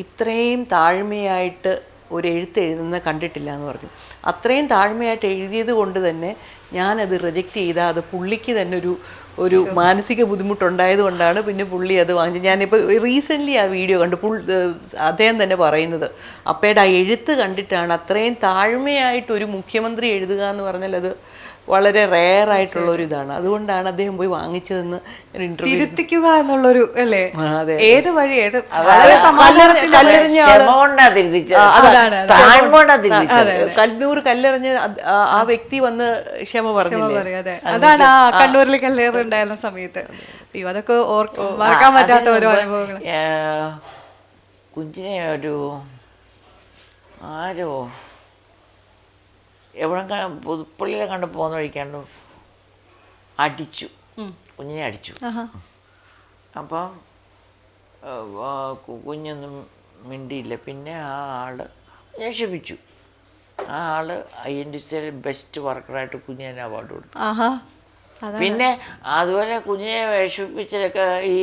Speaker 3: ഇത്രയും താഴ്മയായിട്ട് ഒരു എഴുതുന്ന കണ്ടിട്ടില്ല എന്ന് പറഞ്ഞു. അത്രയും താഴ്മയായിട്ട് എഴുതിയത് കൊണ്ട് തന്നെ ഞാനത് റിജക്റ്റ് ചെയ്താൽ അത് പുള്ളിക്ക് തന്നെ ഒരു മാനസിക ബുദ്ധിമുട്ടുണ്ടായത് കൊണ്ടാണ് പിന്നെ പുള്ളി അത് വാങ്ങിച്ചത്. ഞാനിപ്പോൾ റീസെൻ്റ്ലി ആ വീഡിയോ കണ്ടു. അദ്ദേഹം തന്നെ പറയുന്നത് അപ്പയുടെ ആ എഴുത്ത് കണ്ടിട്ടാണ്. അത്രയും താഴ്മയായിട്ട് ഒരു മുഖ്യമന്ത്രി എഴുതുക എന്ന് പറഞ്ഞാൽ അത് വളരെ റെയർ ആയിട്ടുള്ള ഒരു ഇതാണ്. അതുകൊണ്ടാണ് അദ്ദേഹം പോയി വാങ്ങിച്ചതെന്ന്
Speaker 1: തിരുത്തിക്കുക എന്നുള്ളൊരു അല്ലേ, ഏത് വഴി
Speaker 3: കണ്ണൂർ കല്ലെറിഞ്ഞ് ആ വ്യക്തി വന്ന് ക്ഷമ പറഞ്ഞില്ലേ.
Speaker 1: അതാണ് ആ കണ്ണൂരിൽ കല്ലേറുണ്ടായിരുന്ന സമയത്ത്. അതൊക്കെ മറക്കാൻ പറ്റാത്ത ഓരോ അനുഭവങ്ങൾ.
Speaker 2: കുഞ്ഞിനെ ഒരു ആരോ എവിടെ പുതുപ്പള്ളിയിലെ കണ്ട് പോകുന്ന വഴിക്കാണ്ട് അടിച്ചു, കുഞ്ഞിനെ അടിച്ചു. അപ്പം കുഞ്ഞൊന്നും മിണ്ടിയില്ല. പിന്നെ ആ ആള് ഞാൻ ക്ഷമിച്ചു. ആ ആള് INTCയിൽ ബെസ്റ്റ് വർക്കറായിട്ട് കുഞ്ഞിന് അവാർഡ് കൊടുത്തു. പിന്നെ അതുപോലെ കുഞ്ഞിനെ വിഷമിപ്പിച്ചതൊക്കെ ഈ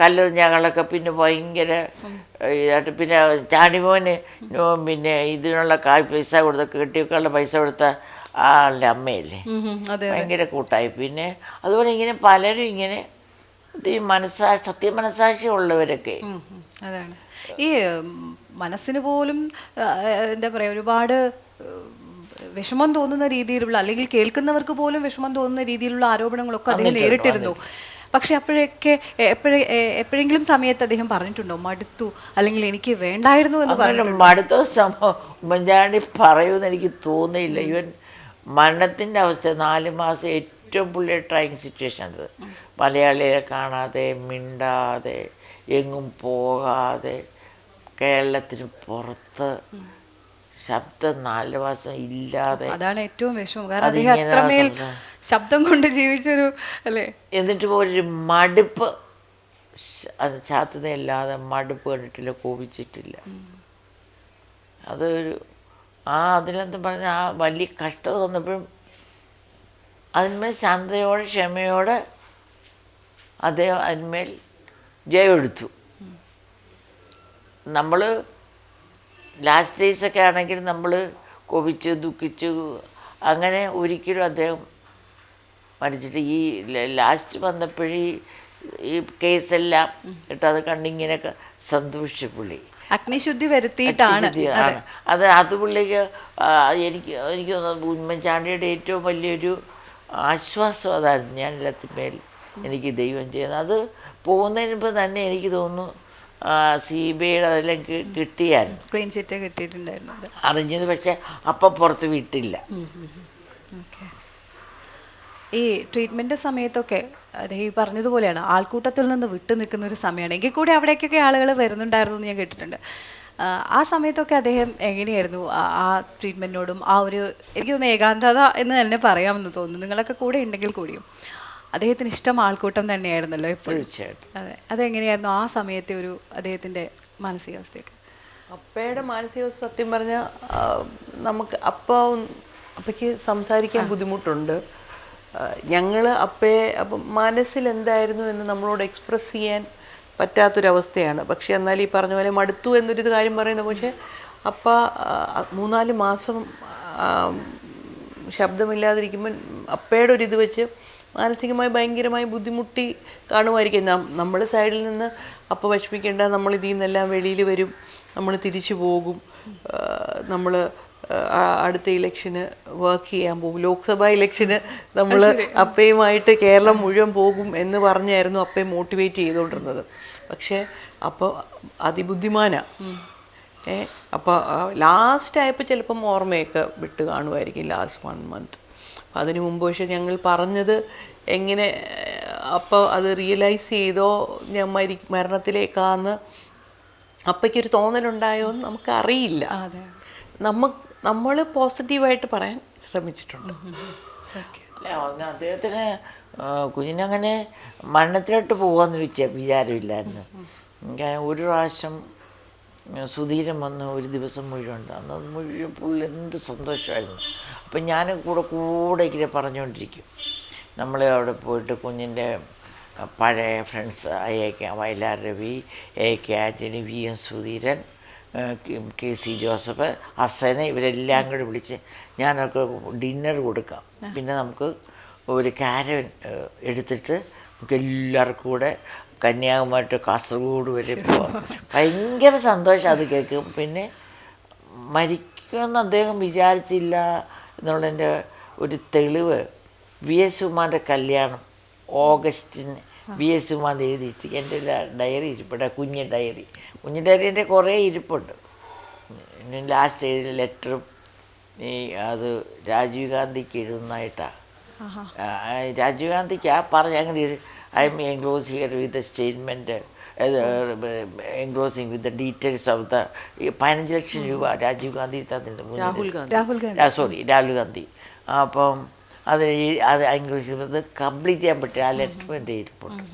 Speaker 2: കല്ലെറിഞ്ഞകളൊക്കെ പിന്നെ ഭയങ്കര ഇതായിട്ട് പിന്നെ ചാണ്ടിമോന് പിന്നെ ഇതിനുള്ള പൈസ കൊടുത്ത കെട്ടിയൊക്കെയുള്ള പൈസ കൊടുത്ത ആളുടെ അമ്മയല്ലേ, ഭയങ്കര കൂട്ടായി. പിന്നെ അതുപോലെ ഇങ്ങനെ പലരും ഇങ്ങനെ സത്യമനസാക്ഷി ഉള്ളവരൊക്കെ.
Speaker 1: അതാണ് ഈ മനസ്സിന് പോലും എന്താ പറയുക, ഒരുപാട് വിഷമം തോന്നുന്ന രീതിയിലുള്ള, അല്ലെങ്കിൽ കേൾക്കുന്നവർക്ക് പോലും വിഷമം തോന്നുന്ന രീതിയിലുള്ള ആരോപണങ്ങളൊക്കെ അദ്ദേഹം നേരിട്ടിരുന്നു. പക്ഷെ എപ്പോഴെങ്കിലും സമയത്ത് അദ്ദേഹം പറഞ്ഞിട്ടുണ്ടോ മടുത്തു, അല്ലെങ്കിൽ എനിക്ക് വേണ്ടായിരുന്നു എന്ന് പറഞ്ഞു?
Speaker 2: മടുത്ത സംഭവം ഉമ്മൻചാണ്ടി പറയുമെന്ന് എനിക്ക് തോന്നിയില്ല. ഇവൻ മരണത്തിൻ്റെ അവസ്ഥ 4 മാസം ഏറ്റവും പുള്ളിയുടെ ട്രൈങ് സിറ്റുവേഷൻ അത്. മലയാളിയെ കാണാതെ, മിണ്ടാതെ, എങ്ങും പോകാതെ, കേരളത്തിന് പുറത്ത് ശബ്ദം 4 മാസം ഇല്ലാതെ.
Speaker 1: അതാണ് ഏറ്റവും വിഷമം. കാരണം അദ്ദേഹം അത്രമേൽ ശബ്ദം കൊണ്ട് ജീവിച്ചൊരു അല്ലേ. എന്നിട്ട്
Speaker 2: പോലൊരു മടുപ്പ് അത് ചാത്തുന്നല്ലാതെ മടുപ്പ് കണ്ടിട്ടില്ല, കോപിച്ചിട്ടില്ല. അതൊരു അതിനെന്താ പറഞ്ഞ ആ വലിയ കഷ്ടത വന്നപ്പോഴും അതിന്മേൽ ശാന്തയോടെ ക്ഷമയോടെ അദ്ദേഹം അതിന്മേൽ ജയമെടുത്തു. നമ്മൾ ലാസ്റ്റ് ഡേയ്സൊക്കെ ആണെങ്കിൽ നമ്മൾ കോപിച്ച് ദുഃഖിച്ചു, അങ്ങനെ ഒരിക്കലും അദ്ദേഹം മരിച്ചിട്ട് ഈ ലാസ്റ്റ് വന്നപ്പോഴീ ഈ കേസെല്ലാം ഇട്ട് അത് കണ്ടിങ്ങനെയൊക്കെ സന്തോഷിച്ചു പുള്ളി.
Speaker 1: അഗ്നിശുദ്ധി വരുത്തിയിട്ടാണ്
Speaker 2: അത് പുള്ളിക്ക് എനിക്ക് തോന്നുന്നു ഉമ്മൻചാണ്ടിയുടെ ഏറ്റവും വലിയൊരു ആശ്വാസം അതായിരുന്നു. ഞാൻ എല്ലാത്തിന്മേൽ എനിക്ക് ദൈവം ചെയ്യുന്നത്. അത് പോകുന്നതിന് മുമ്പ് തന്നെ എനിക്ക് തോന്നുന്നു CBIയുടെ അതെല്ലാം കിട്ടിയായിരുന്നു,
Speaker 1: ക്ലീൻ ചിറ്റ് കിട്ടിയിട്ടുണ്ടായിരുന്നു
Speaker 2: അറിഞ്ഞത്. പക്ഷെ അപ്പം പുറത്ത് വിട്ടില്ല.
Speaker 1: ഈ ട്രീറ്റ്മെൻറ്റ് സമയത്തൊക്കെ അദ്ദേഹം ഈ പറഞ്ഞതുപോലെയാണ്, ആൾക്കൂട്ടത്തിൽ നിന്ന് വിട്ടു നിൽക്കുന്ന ഒരു സമയമാണ്. എങ്കിൽ കൂടി അവിടേക്കൊക്കെ ആളുകൾ വരുന്നുണ്ടായിരുന്നു എന്ന് ഞാൻ കേട്ടിട്ടുണ്ട്. ആ സമയത്തൊക്കെ അദ്ദേഹം എങ്ങനെയായിരുന്നു ആ ട്രീറ്റ്മെൻറ്റിനോടും ആ ഒരു, എനിക്ക് തോന്നുന്നു ഏകാന്തത എന്ന് തന്നെ പറയാമെന്ന് തോന്നുന്നു. നിങ്ങളൊക്കെ കൂടെ ഉണ്ടെങ്കിൽ കൂടിയും അദ്ദേഹത്തിന് ഇഷ്ടം ആൾക്കൂട്ടം തന്നെയായിരുന്നല്ലോ എപ്പോഴും.
Speaker 2: തീർച്ചയായിട്ടും.
Speaker 1: അതെ, അതെങ്ങനെയായിരുന്നു ആ സമയത്തെ ഒരു അദ്ദേഹത്തിൻ്റെ മാനസികാവസ്ഥയൊക്കെ?
Speaker 3: അപ്പയുടെ മാനസികാവസ്ഥ സത്യം പറഞ്ഞാൽ നമുക്ക് അപ്പയ്ക്ക് സംസാരിക്കാൻ ബുദ്ധിമുട്ടുണ്ട്. ഞങ്ങൾ അപ്പയെ അപ്പം മനസ്സിൽ എന്തായിരുന്നു എന്ന് നമ്മളോട് എക്സ്പ്രസ് ചെയ്യാൻ പറ്റാത്തൊരവസ്ഥയാണ്. പക്ഷെ എന്നാൽ ഈ പറഞ്ഞ പോലെ മടുത്തു എന്നൊരു കാര്യം പറയുന്നത്. പക്ഷേ അപ്പ 3-4 മാസം ശബ്ദമില്ലാതിരിക്കുമ്പോൾ അപ്പയുടെ ഒരിത് വെച്ച് മാനസികമായി ഭയങ്കരമായി ബുദ്ധിമുട്ടി കാണുമായിരിക്കും. നമ്മൾ സൈഡിൽ നിന്ന് അപ്പ വിഷമിക്കേണ്ട, നമ്മൾ ഇതിൽ നിന്നെല്ലാം വെളിയിൽ വരും, നമ്മൾ തിരിച്ചു പോകും, നമ്മൾ അടുത്ത ഇലക്ഷന് വർക്ക് ചെയ്യാൻ പോകും, ലോക്സഭാ ഇലക്ഷന് നമ്മൾ അപ്പയുമായിട്ട് കേരളം മുഴുവൻ പോകും എന്ന് പറഞ്ഞായിരുന്നു അപ്പയെ മോട്ടിവേറ്റ് ചെയ്തുകൊണ്ടിരുന്നത്. പക്ഷേ അപ്പോൾ അതിബുദ്ധിമാനാണ്. അപ്പോൾ ലാസ്റ്റ് ആയപ്പോൾ ചിലപ്പം ഓർമ്മയൊക്കെ വിട്ട് കാണുമായിരിക്കും, ലാസ്റ്റ് 1 month. അതിനു മുമ്പ് പക്ഷേ ഞങ്ങൾ പറഞ്ഞത് എങ്ങനെ അപ്പോൾ അത് റിയലൈസ് ചെയ്തോ ഞാൻ മരണത്തിലേക്കാന്ന് അപ്പയ്ക്കൊരു തോന്നലുണ്ടായോ എന്ന് നമുക്കറിയില്ല. നമ്മൾ പോസിറ്റീവായിട്ട് പറയാൻ ശ്രമിച്ചിട്ടുണ്ട്.
Speaker 2: അദ്ദേഹത്തിന് കുഞ്ഞിനങ്ങനെ മരണത്തിലോട്ട് പോകാമെന്ന് വിചാരമില്ലായിരുന്നു. ഒരു പ്രാവശ്യം സുധീരൻ വന്ന് ഒരു ദിവസം മുഴുവൻ അന്ന് മുഴുവൻ പുള്ളി എന്ത് സന്തോഷമായിരുന്നു. അപ്പം ഞാൻ കൂടെ ഇങ്ങനെ പറഞ്ഞുകൊണ്ടിരിക്കും. നമ്മൾ അവിടെ പോയിട്ട് കുഞ്ഞിൻ്റെ പഴയ friends Vayalar Ravi, AK Antony, VM Sudheeran, KC Joseph, ഹസനെ, ഇവരെല്ലാം കൂടി വിളിച്ച് ഞാനൊക്കെ ഡിന്നർ കൊടുക്കാം. പിന്നെ നമുക്ക് ഒരു കാരവൻ എടുത്തിട്ട് നമുക്ക് എല്ലാവർക്കും കൂടെ കന്യാകുമാരി കാസർഗോഡ് വരെ പോവാം. ഭയങ്കര സന്തോഷം അത് കേൾക്കും. പിന്നെ മരിക്കുമെന്ന് അദ്ദേഹം വിചാരിച്ചില്ല എന്നുള്ളതിൻ്റെ ഒരു തെളിവ് VS ഉമാൻ്റെ കല്യാണം ഓഗസ്റ്റിന് VS ഉമാൻ എഴുതിയിട്ട് എൻ്റെ ഡയറി ഇരിപ്പുണ്ട്, കുഞ്ഞ് ഡയറി എൻ്റെ കുറേ ഇരിപ്പുണ്ട്. ലാസ്റ്റ് എഴുതിയ ലെറ്ററും അത് രാജീവ് ഗാന്ധിക്ക് എഴുതുന്നതായിട്ടാണ്. രാജീവ് ഗാന്ധിക്ക് പറഞ്ഞ അങ്ങനെ I am enclosed here with the statement, enclosing with the details of the 15 ലക്ഷം രൂപ രാജീവ് ഗാന്ധി തന്നിട്ടുണ്ട്. രാഹുൽ ഗാന്ധി. അപ്പം അത് എൻക്ലോസ് കംപ്ലീറ്റ് ചെയ്യാൻ പറ്റിയ ആ ലെറ്റർ എൻ്റെ ഇരിപ്പുണ്ട്.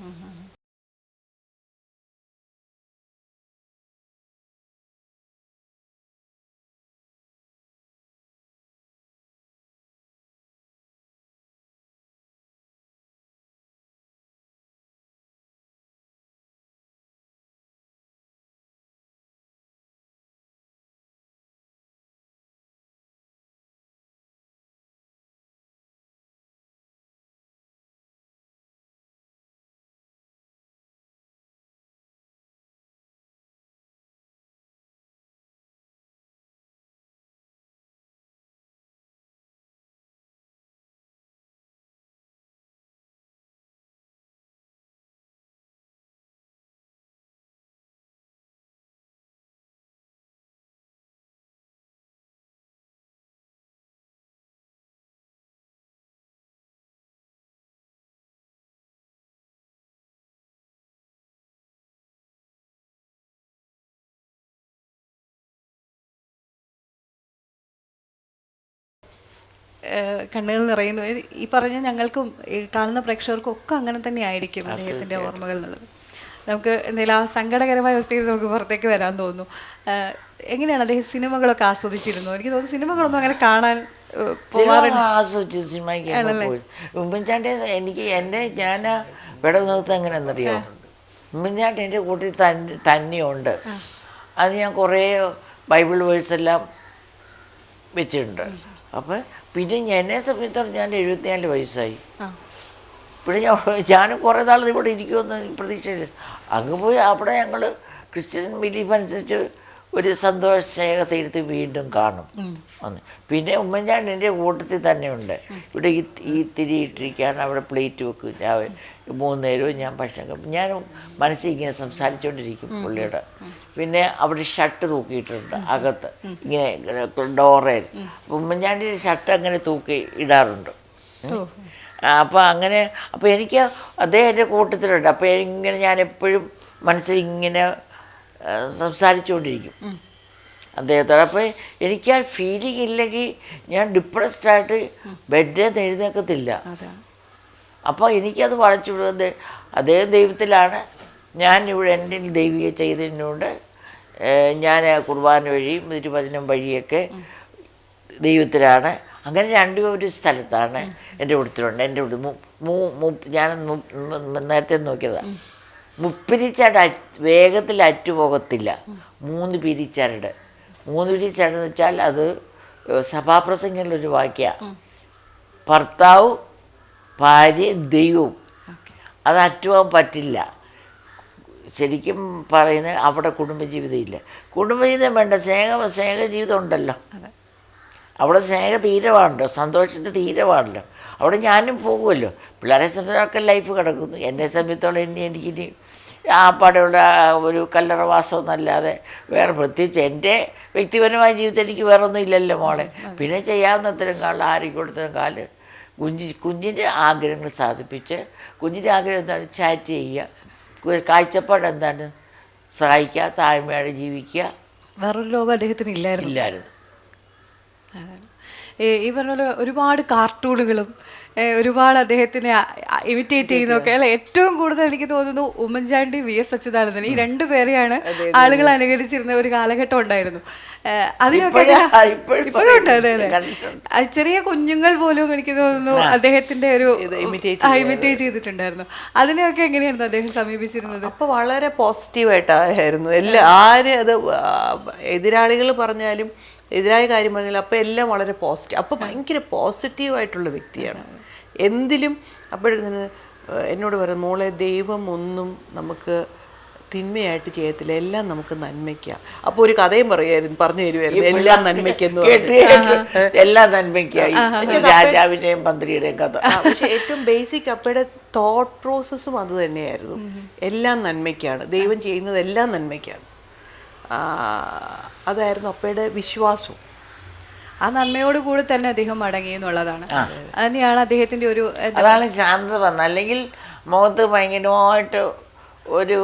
Speaker 1: കണ്ണുകൾ നിറയുന്നു. ഈ പറഞ്ഞ ഞങ്ങൾക്കും ഈ കാണുന്ന പ്രേക്ഷകർക്കും ഒക്കെ അങ്ങനെ തന്നെ ആയിരിക്കും അദ്ദേഹത്തിൻ്റെ ഓർമ്മകൾ എന്നുള്ളത്. നമുക്ക് എന്തെങ്കിലും ആ സങ്കടകരമായ അവസ്ഥയിൽ നമുക്ക് പുറത്തേക്ക് വരാൻ തോന്നുന്നു. എങ്ങനെയാണ് അദ്ദേഹം സിനിമകളൊക്കെ ആസ്വദിച്ചിരുന്നു? എനിക്ക് തോന്നുന്നു സിനിമകളൊന്നും അങ്ങനെ കാണാൻ
Speaker 2: ആസ്വദിച്ചു. സിനിമയ്ക്ക് പോയി ഉമ്മൻചാണ്ടി എനിക്ക് ഞാൻ ഇവിടെ നോക്കുന്നത് എങ്ങനെയാണെന്നറിയോ, ഉമ്മൻചാണ്ടി എൻ്റെ കൂട്ടിൽ തന്നെയുണ്ട്. അത് ഞാൻ കുറേ ബൈബിൾ വേഴ്സെല്ലാം വെച്ചിട്ടുണ്ട്. അപ്പം പിന്നെ എന്നെ സംബന്ധിച്ചിടത്തോളം ഞാൻ 74 വയസ്സായി. പിന്നെ ഞാനും കുറേ നാൾ ഇവിടെ ഇരിക്കുമെന്ന് പ്രതീക്ഷയില്ല. അങ്ങ് പോയി അവിടെ ഞങ്ങൾ ക്രിസ്ത്യൻ ബിലീഫ് അനുസരിച്ച് ഒരു സന്തോഷ സ്നേഹത്തെ വീണ്ടും കാണും ഒന്ന്. പിന്നെ ഉമ്മൻചാണ്ടി എൻ്റെ കൂട്ടത്തിൽ തന്നെയുണ്ട്. ഇവിടെ ഈ തിരി ഇട്ടിരിക്കുകയാണ്, അവിടെ പ്ലേറ്റ് വെക്കും. ഞാൻ 3 നേരവും ഞാൻ ഭക്ഷണം ഞാൻ മനസ്സിൽ ഇങ്ങനെ സംസാരിച്ചുകൊണ്ടിരിക്കും പുള്ളിയുടെ. പിന്നെ അവിടെ ഷർട്ട് തൂക്കിയിട്ടുണ്ട് അകത്ത് ഇങ്ങനെ ഡോറയിൽ. അപ്പം ഉമ്മൻചാണ്ടിയുടെ ഷർട്ട് അങ്ങനെ തൂക്കി ഇടാറുണ്ട്. അപ്പോൾ അങ്ങനെ അപ്പോൾ എനിക്ക് അദ്ദേഹം എൻ്റെ കൂട്ടത്തിലുണ്ട്. അപ്പോൾ ഇങ്ങനെ ഞാൻ എപ്പോഴും മനസ്സിൽ ഇങ്ങനെ സംസാരിച്ചുകൊണ്ടിരിക്കും അദ്ദേഹത്തോട്. അപ്പോൾ എനിക്ക് ആ ഫീലിംഗ് ഇല്ലെങ്കിൽ ഞാൻ ഡിപ്രസ്ഡായിട്ട് ബെഡിൽ നിന്ന് എഴുന്നേൽക്കത്തില്ല. അപ്പോൾ എനിക്കത് വളച്ചു വിടുന്നത് അദ്ദേഹം ദൈവത്തിലാണ്, ഞാൻ ഇവിടെ എൻ്റെ ദൈവിക ചെയ്തതിനോട് ഞാൻ കുർബാന വഴിയും തിരുവചനം വഴിയൊക്കെ ദൈവത്തിലാണ്. അങ്ങനെ രണ്ടും ഒരു സ്ഥലത്താണ് എൻ്റെ കൂട്ടത്തിലുണ്ട്. എൻ്റെ ഞാൻ നേരത്തെ നോക്കിയതാണ്. മുപ്പിരിച്ചട വേഗത്തിൽ അറ്റുപോകത്തില്ല. 3 പിരിച്ചരട്. 3 പിരിച്ചരട് എന്ന് വെച്ചാൽ അത് സഭാപ്രസംഗങ്ങളിലൊരു വാക്യമാണ്. ഭർത്താവ്, ഭാര്യ, ദൈവവും. അത് അറ്റുപോകാൻ പറ്റില്ല. ശരിക്കും പറയുന്നത് അവിടെ കുടുംബജീവിതം ഇല്ല. കുടുംബജീവിതം വേണ്ട, സ്നേഹജീവിതം ഉണ്ടല്ലോ. അവിടെ സ്നേഹ തീരമാണല്ലോ, സന്തോഷത്തിന് തീരമാണല്ലോ. അവിടെ ഞാനും പോകുമല്ലോ. പിള്ളേരെ സംബന്ധിച്ചൊക്കെ ലൈഫ് കിടക്കുന്നു. എന്നെ സംബന്ധിച്ചോളം എനിക്കിനി ആ പാടെയുള്ള ഒരു കല്ലറവാസം എന്നല്ലാതെ വേറെ പ്രത്യേകിച്ച് എൻ്റെ വ്യക്തിപരമായ ജീവിതത്തിൽ എനിക്ക് വേറെ ഒന്നും ഇല്ലല്ലോ മോളെ. പിന്നെ ചെയ്യാവുന്നത്രയും കാലം ആരെയും കൊടുത്തതും കാല് കുഞ്ഞിൻ്റെ ആഗ്രഹങ്ങൾ സാധിപ്പിച്ച്, കുഞ്ഞിൻ്റെ ആഗ്രഹം എന്താണ്, ചാറ്റ് ചെയ്യുക, കാഴ്ചപ്പാട് എന്താണ്, സഹായിക്കുക, താഴ്മയോടെ ജീവിക്കുക.
Speaker 1: വേറൊരു ലോകം അദ്ദേഹത്തിന് ഇല്ലായിരുന്നു. ഈ പറഞ്ഞ പോലെ ഒരുപാട് കാർട്ടൂണുകളും ഒരുപാട് അദ്ദേഹത്തിനെ ഇമിറ്റേറ്റ് ചെയ്യുന്നതൊക്കെ അല്ല. ഏറ്റവും കൂടുതൽ എനിക്ക് തോന്നുന്നു ഉമ്മൻചാണ്ടി VS അച്യുതാനന്ദൻ, ഈ 2 പേരെയാണ് ആളുകൾ അനുകരിച്ചിരുന്ന ഒരു കാലഘട്ടം ഉണ്ടായിരുന്നു. അതിനൊക്കെ ഇപ്പോഴും ഉണ്ട്. അതെ അതെ, ചെറിയ കുഞ്ഞുങ്ങൾ പോലും എനിക്ക് തോന്നുന്നു അദ്ദേഹത്തിന്റെ ഒരു ഇമിറ്റേറ്റ് ചെയ്തിട്ടുണ്ടായിരുന്നു. അതിനെയൊക്കെ എങ്ങനെയായിരുന്നു അദ്ദേഹം സമീപിച്ചിരുന്നത്?
Speaker 3: അപ്പോൾ വളരെ പോസിറ്റീവായിട്ടായിരുന്നു ആര് അത് എതിരാളികൾ പറഞ്ഞാലും എതിരായ കാര്യം പറഞ്ഞാലും അപ്പോൾ എല്ലാം വളരെ പോസിറ്റീവ്. അപ്പോൾ ഭയങ്കര പോസിറ്റീവായിട്ടുള്ള വ്യക്തിയാണ് എന്തിലും. അപ്പോഴത്തിന് എന്നോട് പറയും, മോളെ ദൈവം ഒന്നും നമുക്ക് തിന്മയായിട്ട് ചെയ്യത്തില്ല, എല്ലാം നമുക്ക് നന്മയ്ക്കാം. അപ്പോൾ ഒരു കഥയും പറഞ്ഞു തരുമായിരുന്നു, എല്ലാം നന്മയ്ക്കെന്ന്.
Speaker 2: എല്ലാം നന്മയ്ക്കായി, രാജാവിൻ്റെയും മന്ത്രിയുടെയും കഥ.
Speaker 3: പക്ഷെ ഏറ്റവും ബേസിക് അപ്പയുടെ തോട്ട് പ്രോസസ്സും അത് തന്നെയായിരുന്നു. എല്ലാം നന്മയ്ക്കാണ്, ദൈവം ചെയ്യുന്നത് എല്ലാം നന്മയ്ക്കാണ്. അതായിരുന്നു അപ്പയുടെ വിശ്വാസവും.
Speaker 1: ആ നന്മയോട് കൂടി തന്നെ അദ്ദേഹം മടങ്ങി എന്നുള്ളതാണ്. തന്നെയാണ് അദ്ദേഹത്തിൻ്റെ ഒരു
Speaker 2: അതാണ് ശാന്തത വന്നത്. അല്ലെങ്കിൽ മുഖത്ത് ഭയങ്കരമായിട്ട് ഒരു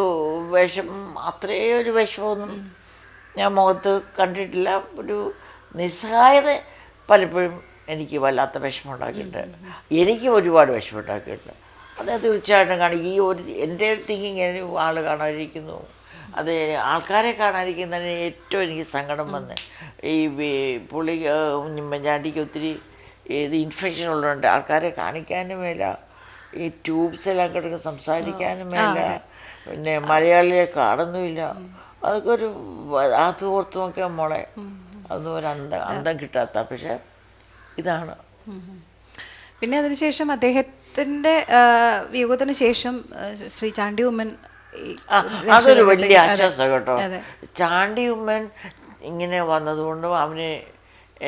Speaker 2: വിഷമം, അത്രയും ഒരു വിഷമമൊന്നും ഞാൻ മുഖത്ത് കണ്ടിട്ടില്ല. ഒരു നിസ്സഹായത പലപ്പോഴും എനിക്ക് വല്ലാത്ത വിഷമം ഉണ്ടാക്കിയിട്ടുണ്ട്. എനിക്ക് ഒരുപാട് വിഷമം ഉണ്ടാക്കിയിട്ടുണ്ട്. അത് തീർച്ചയായിട്ടും കാണും. ഈ ഒരു എൻ്റെ തിങ്കിങ് ആൾ കാണാതിരിക്കുന്നു, അത് ആൾക്കാരെ കാണാതിരിക്കുന്നതിന് ഏറ്റവും എനിക്ക് സങ്കടം വന്ന് ഈ പുള്ളി ഉമ്മൻചാണ്ടിക്ക് ഒത്തിരി ഇത് ഇൻഫെക്ഷൻ ഉള്ളതുകൊണ്ട് ആൾക്കാരെ കാണിക്കാനും മേല, ഈ ട്യൂബ്സെല്ലാം കിടക്കുന്ന സംസാരിക്കാനും മേല, പിന്നെ മലയാളിയെ കാണുന്നുമില്ല. അതൊക്കെ ഒരു അത് ഓർത്ത് നോക്കിയാൽ മോളെ അതൊന്നും ഒരു അന്തം കിട്ടാത്ത. പക്ഷെ ഇതാണ്.
Speaker 1: പിന്നെ അതിനുശേഷം അദ്ദേഹത്തിൻ്റെ വിയോഗത്തിന് ശേഷം ശ്രീ ചാണ്ടി ഉമ്മൻ,
Speaker 2: അതൊരു വലിയ ആശ്വാസം കേട്ടോ. ചാണ്ടി ഉമ്മൻ ഇങ്ങനെ വന്നതുകൊണ്ടും അവന്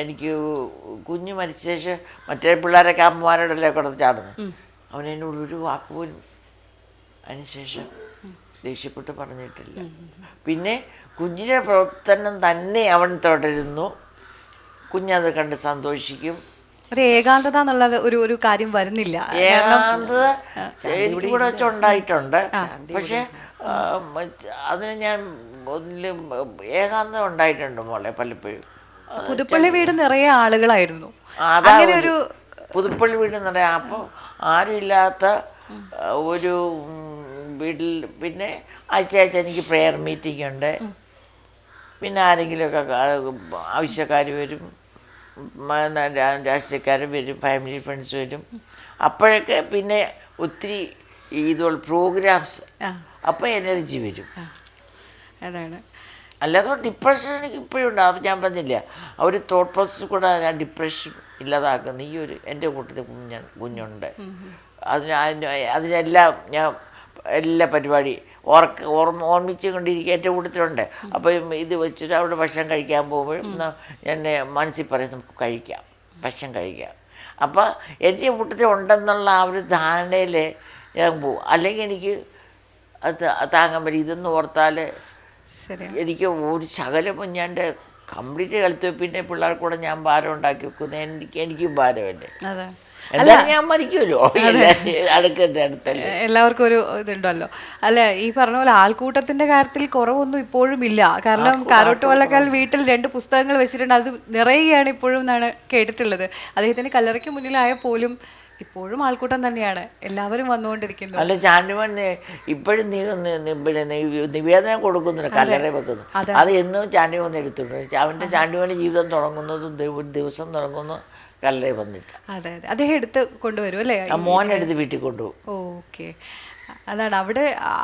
Speaker 2: എനിക്ക് കുഞ്ഞ് മരിച്ച ശേഷം മറ്റേ പിള്ളേരൊക്കെ അമ്മമാരോടല്ലേ കിടന്ന് ചാടുന്നത്. അവനെന്നോട് ഒരു വാക്ക് പോലും അതിനുശേഷം ദേഷ്യപ്പെട്ട് പറഞ്ഞിട്ടില്ല. പിന്നെ കുഞ്ഞിൻ്റെ പ്രവർത്തനം തന്നെ അവൻ തുടരുന്നു. കുഞ്ഞത് കണ്ട് സന്തോഷിക്കും.
Speaker 1: ഒരു ഏകാന്തത എന്നുള്ള ഒരു കാര്യം വരുന്നില്ല.
Speaker 2: ഏകാന്തത എനിക്കിവിടെ വെച്ച് ഉണ്ടായിട്ടുണ്ട്. പക്ഷെ അതിന് ഞാൻ ഏകാന്തത ഉണ്ടായിട്ടുണ്ട് മോളെ പലപ്പോഴും.
Speaker 1: പുതുപ്പള്ളി വീട് നിറയെ ആളുകളായിരുന്നു.
Speaker 2: അതാ
Speaker 1: അങ്ങനെ ഒരു
Speaker 2: പുതുപ്പള്ളി വീട് എന്ന് പറയാം. അപ്പോൾ ആരുമില്ലാത്ത ഒരു വീട്ടിൽ പിന്നെ ആഴ്ച എനിക്ക് പ്രെയർ മീറ്റിംഗ് ഉണ്ട്. പിന്നെ ആരെങ്കിലുമൊക്കെ ആവശ്യക്കാർ വരും, രാഷ്ട്രീയക്കാർ വരും, ഫാമിലി ഫ്രണ്ട്സ് വരും. അപ്പോഴൊക്കെ പിന്നെ ഒത്തിരി ഇതുപോലെ പ്രോഗ്രാംസ്, അപ്പോൾ എനർജി വരും.
Speaker 1: അതാണ്.
Speaker 2: അല്ലാതെ ഡിപ്രഷൻ എനിക്ക് ഇപ്പോഴും ഉണ്ടാവും. ഞാൻ പറഞ്ഞില്ല, ആ ഒരു തോട്ട് പ്രോസസ് കൂടെ ഞാൻ ഡിപ്രഷൻ ഇല്ലാതാക്കുന്ന ഈ ഒരു എൻ്റെ കൂട്ടത്തിൽ കുഞ്ഞുണ്ട്. അതിനെല്ലാം ഞാൻ എല്ലാ പരിപാടി ഓർമ്മിച്ച് കൊണ്ടിരിക്കുക എൻ്റെ കൂട്ടത്തിലുണ്ട്. അപ്പോൾ ഇത് വെച്ചിട്ട് അവിടെ ഭക്ഷണം കഴിക്കാൻ പോകുമ്പോഴും ഞാൻ മനസ്സിൽ പറയും നമുക്ക് കഴിക്കാം, ഭക്ഷണം കഴിക്കാം. അപ്പോൾ എൻ്റെ കൂട്ടത്തിൽ ഉണ്ടെന്നുള്ള ആ ഒരു ധാരണയിൽ ഞാൻ പോകും. അല്ലെങ്കിൽ എനിക്ക് അത് താങ്ങാൻ പറ്റും. ഇതെന്ന് ഓർത്താൽ എനിക്ക് ഒരു ശകലം ഞാൻ എൻ്റെ കംപ്ലീറ്റ് ഹെൽത്ത് വെപ്പിൻ്റെ പിള്ളേർക്ക് കൂടെ ഞാൻ ഭാരം ഉണ്ടാക്കി വെക്കുന്നത് എനിക്കും ഭാരമല്ലേ. എന്തായാലും ഞാൻ മരിക്കുമല്ലോ, അടുത്തല്ലേ.
Speaker 1: എല്ലാവർക്കും ഒരു ഇതുണ്ടല്ലോ. അല്ല, ഈ പറഞ്ഞ പോലെ ആൾക്കൂട്ടത്തിന്റെ കാര്യത്തിൽ കുറവൊന്നും ഇപ്പോഴും ഇല്ല. കാരണം കാരോട്ട് വള്ളക്കാൽ വീട്ടിൽ 2 പുസ്തകങ്ങൾ വെച്ചിട്ടുണ്ട്, അത് നിറയുകയാണ് ഇപ്പോഴും എന്നാണ് കേട്ടിട്ടുള്ളത്. അദ്ദേഹത്തിന് കല്ലറയ്ക്ക് മുന്നിലായ പോലും ഇപ്പോഴും ആൾക്കൂട്ടം തന്നെയാണ്, എല്ലാവരും വന്നുകൊണ്ടിരിക്കുന്നു.
Speaker 2: അല്ല, ചാണ്ടിമൻ ഇപ്പോഴും നിവേദനം കൊടുക്കുന്നുണ്ട്, കല്ലറ വെക്കുന്നു. അത് എന്നും ചാണ്ടിമൻ എടുത്തിട്ടുണ്ട്. അവൻ്റെ ചാണ്ടിമൻ്റെ ജീവിതം തുടങ്ങുന്നതും ദിവസം തുടങ്ങുന്നു കല്ലറ വന്നിട്ട്.
Speaker 1: അതെ അതെ, അദ്ദേഹം എടുത്ത് കൊണ്ടുവരും അല്ലേ,
Speaker 2: മോനെടുത്ത് വീട്ടിൽ കൊണ്ടുപോകും.
Speaker 1: ഓക്കെ, അതാണ് അവിടെ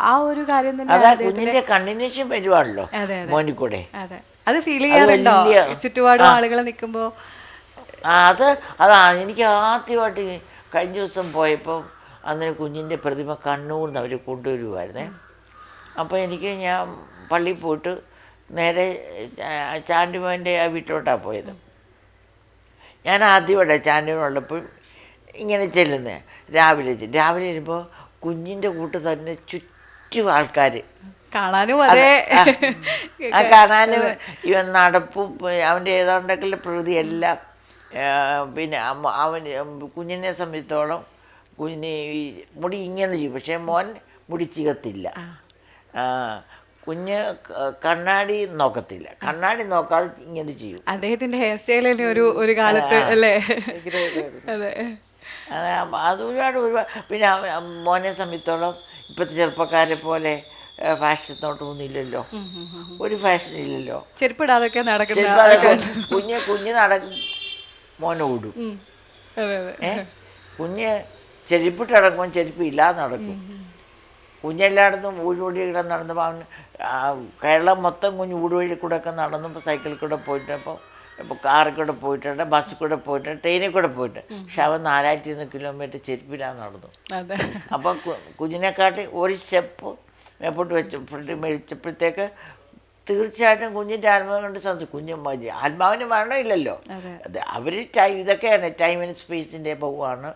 Speaker 1: ആ ഒരു കാര്യം തന്നെ.
Speaker 2: അതാ കുഞ്ഞിന്റെ കണ്ടിന്യൂഷൻ വരുവാണല്ലോ മോനിൽ കൂടെ.
Speaker 1: അതെ, അത് ഫീൽ ചെയ്യാറുണ്ടോ ചുറ്റുപാടും ആളുകൾ നിൽക്കുമ്പോ?
Speaker 2: അതാ എനിക്ക് ആദ്യമായിട്ട് കഴിഞ്ഞ ദിവസം പോയപ്പോൾ അന്ന് കുഞ്ഞിൻ്റെ പ്രതിമ കണ്ണൂരിൽ നിന്ന് അവർ കൊണ്ടുവരുമായിരുന്നേ. അപ്പോൾ ഞാൻ പള്ളിയിൽ പോയിട്ട് നേരെ ചാണ്ടിമോൻ്റെ ആ വീട്ടിലോട്ടാണ് പോയത്. ഞാൻ ആദ്യമായിട്ട് ചാണ്ടിമോനുള്ളപ്പോൾ ഇങ്ങനെ ചെല്ലുന്നത് രാവിലെ വരുമ്പോൾ കുഞ്ഞിൻ്റെ കൂട്ട് തന്നെ ചുറ്റും ആൾക്കാർ
Speaker 1: കാണാനും. അതെ,
Speaker 2: കാണാനും ഇവൻ നടപ്പും അവൻ്റെ ഏതാണ്ടൊക്കെ പ്രകൃതി എല്ലാം. പിന്നെ അവന് കുഞ്ഞിനെ സംബന്ധിച്ചോളം കുഞ്ഞിന് മുടി ഇങ്ങനെ ചെയ്യും, പക്ഷേ മോൻ മുടി ചികത്തില്ല. കുഞ്ഞ് കണ്ണാടി നോക്കത്തില്ല, കണ്ണാടി നോക്കാതെ ഇങ്ങനെ ചെയ്യും.
Speaker 1: അദ്ദേഹത്തിന്റെ ഹെയർ സ്റ്റൈലിന് ഒരു കാലത്ത് അല്ലേ. അതെ,
Speaker 2: അത് ഒരുപാട്. പിന്നെ മോനെ സംബന്ധിച്ചോളം ഇപ്പോഴത്തെ ചെറുപ്പക്കാരെ പോലെ ഫാഷനോട്ടൊന്നും ഇല്ലല്ലോ, ഒരു ഫാഷൻ ഇല്ലല്ലോ.
Speaker 1: ചെരുപ്പിടാതൊക്കെ നടക്കുന്ന
Speaker 2: കുഞ്ഞ് നടക്കും, മോനെ ഓടും. കുഞ്ഞ് ചെരുപ്പിട്ട് നടക്കുമ്പോൾ ചെരുപ്പ് ഇല്ലാതെ നടക്കും. കുഞ്ഞെല്ലായിടത്തും ഊടുവഴി കൂടെ നടന്നപ്പോൾ അവൻ കേരളം മൊത്തം കുഞ്ഞ് ഊടുവഴി കൂടെ ഒക്കെ നടന്നപ്പോൾ സൈക്കിളിൽ കൂടെ പോയിട്ട്, ഇപ്പോൾ കാറിൽ കൂടെ പോയിട്ടുണ്ട്, ബസ്സിൽ കൂടെ പോയിട്ടുണ്ട്, ട്രെയിനിൽ കൂടെ പോയിട്ട്. പക്ഷെ അവൻ 4000 കിലോമീറ്റർ ചെരുപ്പില്ലാതെ നടന്നു. അപ്പോൾ കുഞ്ഞിനെക്കാട്ടി ഒരു സ്റ്റെപ്പ് മേപ്പോട്ട് മേടിച്ചപ്പോഴത്തേക്ക് തീർച്ചയായിട്ടും കുഞ്ഞിൻ്റെ ആത്മാവ് കൊണ്ട് കുഞ്ഞ് ആത്മാവിന് മരണമില്ലല്ലോ. അവർ ഇതൊക്കെയാണ് ടൈം ആൻഡ് സ്പേസിൻ്റെ ബഹുവാണ്.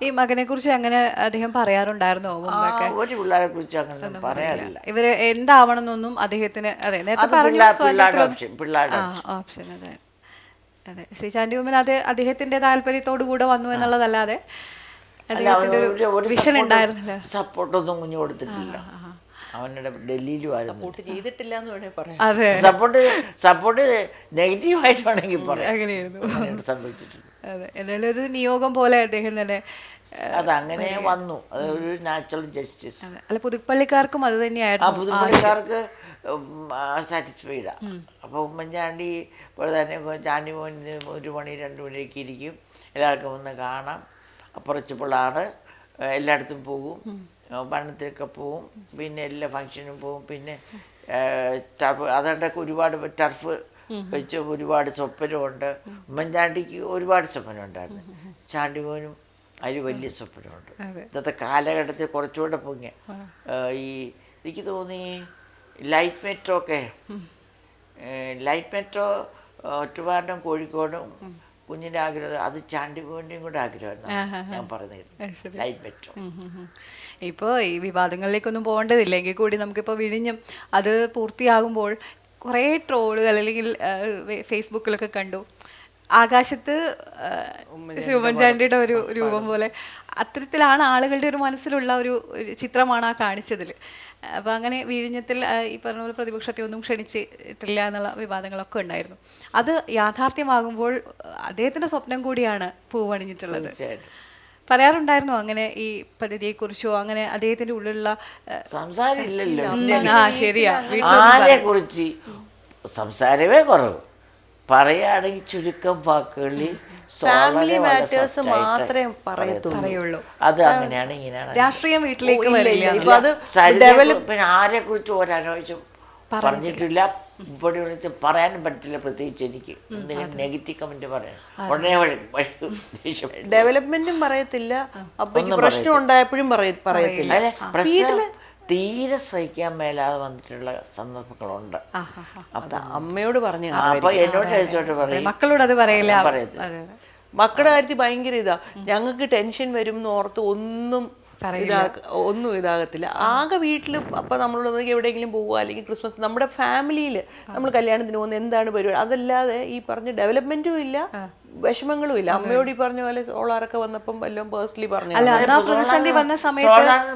Speaker 1: ഈ മകനെ കുറിച്ച് അങ്ങനെ അദ്ദേഹം പറയാറുണ്ടായിരുന്നോ?
Speaker 2: ഒരു പിള്ളേരെ കുറിച്ച് അങ്ങനെ പറയാറില്ല.
Speaker 1: ഇവര് എന്താവണമെന്നൊന്നും അദ്ദേഹത്തിന് ഓപ്ഷൻ. അതെ അതെ, ശ്രീ ചാണ്ടിയുമ്മൻ അത് അദ്ദേഹത്തിന്റെ താല്പര്യത്തോടു കൂടെ വന്നു എന്നുള്ളതല്ലാതെ വിഷൻ ഉണ്ടായിരുന്നില്ല.
Speaker 2: സപ്പോർട്ടൊന്നും കുഞ്ഞു കൊടുത്തിട്ടില്ല. അവനുടെ ഡൽഹിയിലുമായിരുന്നു.
Speaker 3: ചെയ്തിട്ടില്ല എന്ന് വേണമെങ്കിൽ പറയാം.
Speaker 1: അതെ,
Speaker 2: സപ്പോർട്ട് നെഗറ്റീവായിട്ട് വേണമെങ്കിൽ പറയാം.
Speaker 1: അങ്ങനെയായിരുന്നു
Speaker 2: സംഭവിച്ചിട്ടുണ്ട്.
Speaker 1: അതെ, എന്തായാലും ഒരു നിയോഗം പോലെ അദ്ദേഹം തന്നെ
Speaker 2: അതങ്ങനെ വന്നു. അതൊരു നാച്ചുറൽ ജസ്റ്റിസ്.
Speaker 1: അല്ല, പുതുപ്പള്ളിക്കാർക്കും അത് തന്നെയായിരുന്നു.
Speaker 2: പുതുപ്പള്ളിക്കാർക്ക് സാറ്റിസ്ഫൈഡാണ്. അപ്പോൾ ഉമ്മൻചാണ്ടി ഇപ്പോൾ തന്നെ ചാണ്ടി മോന് 1 മണി 2 മണിയൊക്കെ ഇരിക്കും, എല്ലാവർക്കും ഒന്ന് കാണാം. അപ്പുറച്ചുപിള്ളാണ്, എല്ലായിടത്തും പോകും, പഠനത്തിനൊക്കെ പോവും, പിന്നെ എല്ലാ ഫങ്ഷനും പോവും. പിന്നെ ടർഫ് അതുകൊണ്ടൊക്കെ ഒരുപാട് ടർഫ് വെച്ച് ഒരുപാട് സ്വപ്നമുണ്ട്. ഉമ്മൻചാണ്ടിക്ക് ഒരുപാട് സ്വപ്നമുണ്ടായിരുന്നു. ചാണ്ടിമോനും അതിൽ വലിയ സ്വപ്നമുണ്ട്. ഇന്നത്തെ കാലഘട്ടത്തിൽ കുറച്ചുകൂടെ പൊങ്ങിയ എനിക്ക് തോന്നി ലൈറ്റ് മെട്രോ ട്രിവാൻഡ്രം കോഴിക്കോടും കുഞ്ഞിൻ്റെ ആഗ്രഹം, അത് ചാണ്ടിമോൻ്റെയും കൂടെ ആഗ്രഹമായിരുന്നു ഞാൻ പറഞ്ഞിരുന്നു, ലൈറ്റ് മെട്രോ.
Speaker 1: ഇപ്പോൾ ഈ വിവാദങ്ങളിലേക്കൊന്നും പോകേണ്ടതില്ലെങ്കിൽ കൂടി നമുക്കിപ്പോൾ വിഴിഞ്ഞം അത് പൂർത്തിയാകുമ്പോൾ കുറേ ട്രോളുകൾ അല്ലെങ്കിൽ ഫേസ്ബുക്കിലൊക്കെ കണ്ടു, ആകാശത്ത് ഉമ്മൻചാണ്ടിയുടെ ഒരു രൂപം പോലെ. അത്തരത്തിലാണ് ആളുകളുടെ ഒരു മനസ്സിലുള്ള ഒരു ചിത്രമാണ് ആ കാണിച്ചതിൽ. അപ്പോൾ അങ്ങനെ വിഴിഞ്ഞത്തിൽ ഈ പറഞ്ഞ പോലെ പ്രതിപക്ഷത്തെ ഒന്നും ക്ഷണിച്ചിട്ടില്ല എന്നുള്ള വിവാദങ്ങളൊക്കെ ഉണ്ടായിരുന്നു. അത് യാഥാർത്ഥ്യമാകുമ്പോൾ അദ്ദേഹത്തിൻ്റെ സ്വപ്നം കൂടിയാണ് പൂവണിഞ്ഞിട്ടുള്ളത്. പറയാറുണ്ടായിരുന്നു അങ്ങനെ ഈ പദ്ധതിയെക്കുറിച്ചോ അങ്ങനെ അദ്ദേഹത്തിൻ്റെ ഉള്ളിലുള്ള
Speaker 2: സംസാരമില്ലല്ലോ.
Speaker 1: ശരിയാ,
Speaker 2: ആരെ കുറിച്ച് സംസാരമേ കുറവ്, പറയുകയാണെങ്കിൽ ചുരുക്കം വാക്കുകളിൽ
Speaker 3: ഫാമിലി മാറ്റേഴ്സ് മാത്രമേ
Speaker 1: പറയുള്ളൂ.
Speaker 2: അത് അങ്ങനെയാണ് ഇങ്ങനെയാണ്.
Speaker 1: രാഷ്ട്രീയം വീട്ടിലേക്ക് വരില്ല.
Speaker 2: പിന്നെ ആരെ കുറിച്ച് ഒരനാവശ്യം പറഞ്ഞിട്ടില്ല. ഇവിടെ വിളിച്ച് പറയാനും പറ്റില്ല. പ്രത്യേകിച്ച് എനിക്ക് എന്തെങ്കിലും നെഗറ്റീവ് കമന്റ് പറയാൻ ഉടനെ
Speaker 3: ഡെവലപ്മെന്റും പറയത്തില്ല, പ്രശ്നം ഉണ്ടായപ്പോഴും പറയത്തില്ല.
Speaker 2: തീരെ സഹിക്കാൻ മേലാതെ വന്നിട്ടുള്ള സന്ദർഭങ്ങളുണ്ട്.
Speaker 3: അപ്പൊ അമ്മയോട് പറഞ്ഞു,
Speaker 2: അപ്പൊ എന്നോട് ചോദിച്ചോട്ട് പറയും,
Speaker 1: മക്കളോട് അത് പറയില്ല.
Speaker 3: മക്കളുടെ കാര്യത്തിൽ ഭയങ്കര ഇതാ, ഞങ്ങൾക്ക് ടെൻഷൻ വരും എന്ന് ഓർത്ത് ഒന്നും ഇതാകത്തില്ല. ആകെ വീട്ടിൽ അപ്പം നമ്മളോട് എവിടെയെങ്കിലും പോവുക, അല്ലെങ്കിൽ ക്രിസ്മസ് നമ്മുടെ ഫാമിലിയിൽ നമ്മൾ കല്യാണത്തിന് പോകുന്ന എന്താണ് പരിപാടി, അതല്ലാതെ ഈ പറഞ്ഞ ഡെവലപ്മെന്റും ഇല്ല, വിഷമങ്ങളും ഇല്ല. അമ്മയോട് ഈ പറഞ്ഞ പോലെ സോളാറൊക്കെ വന്നപ്പം എല്ലാം പേഴ്സണലി പറഞ്ഞു.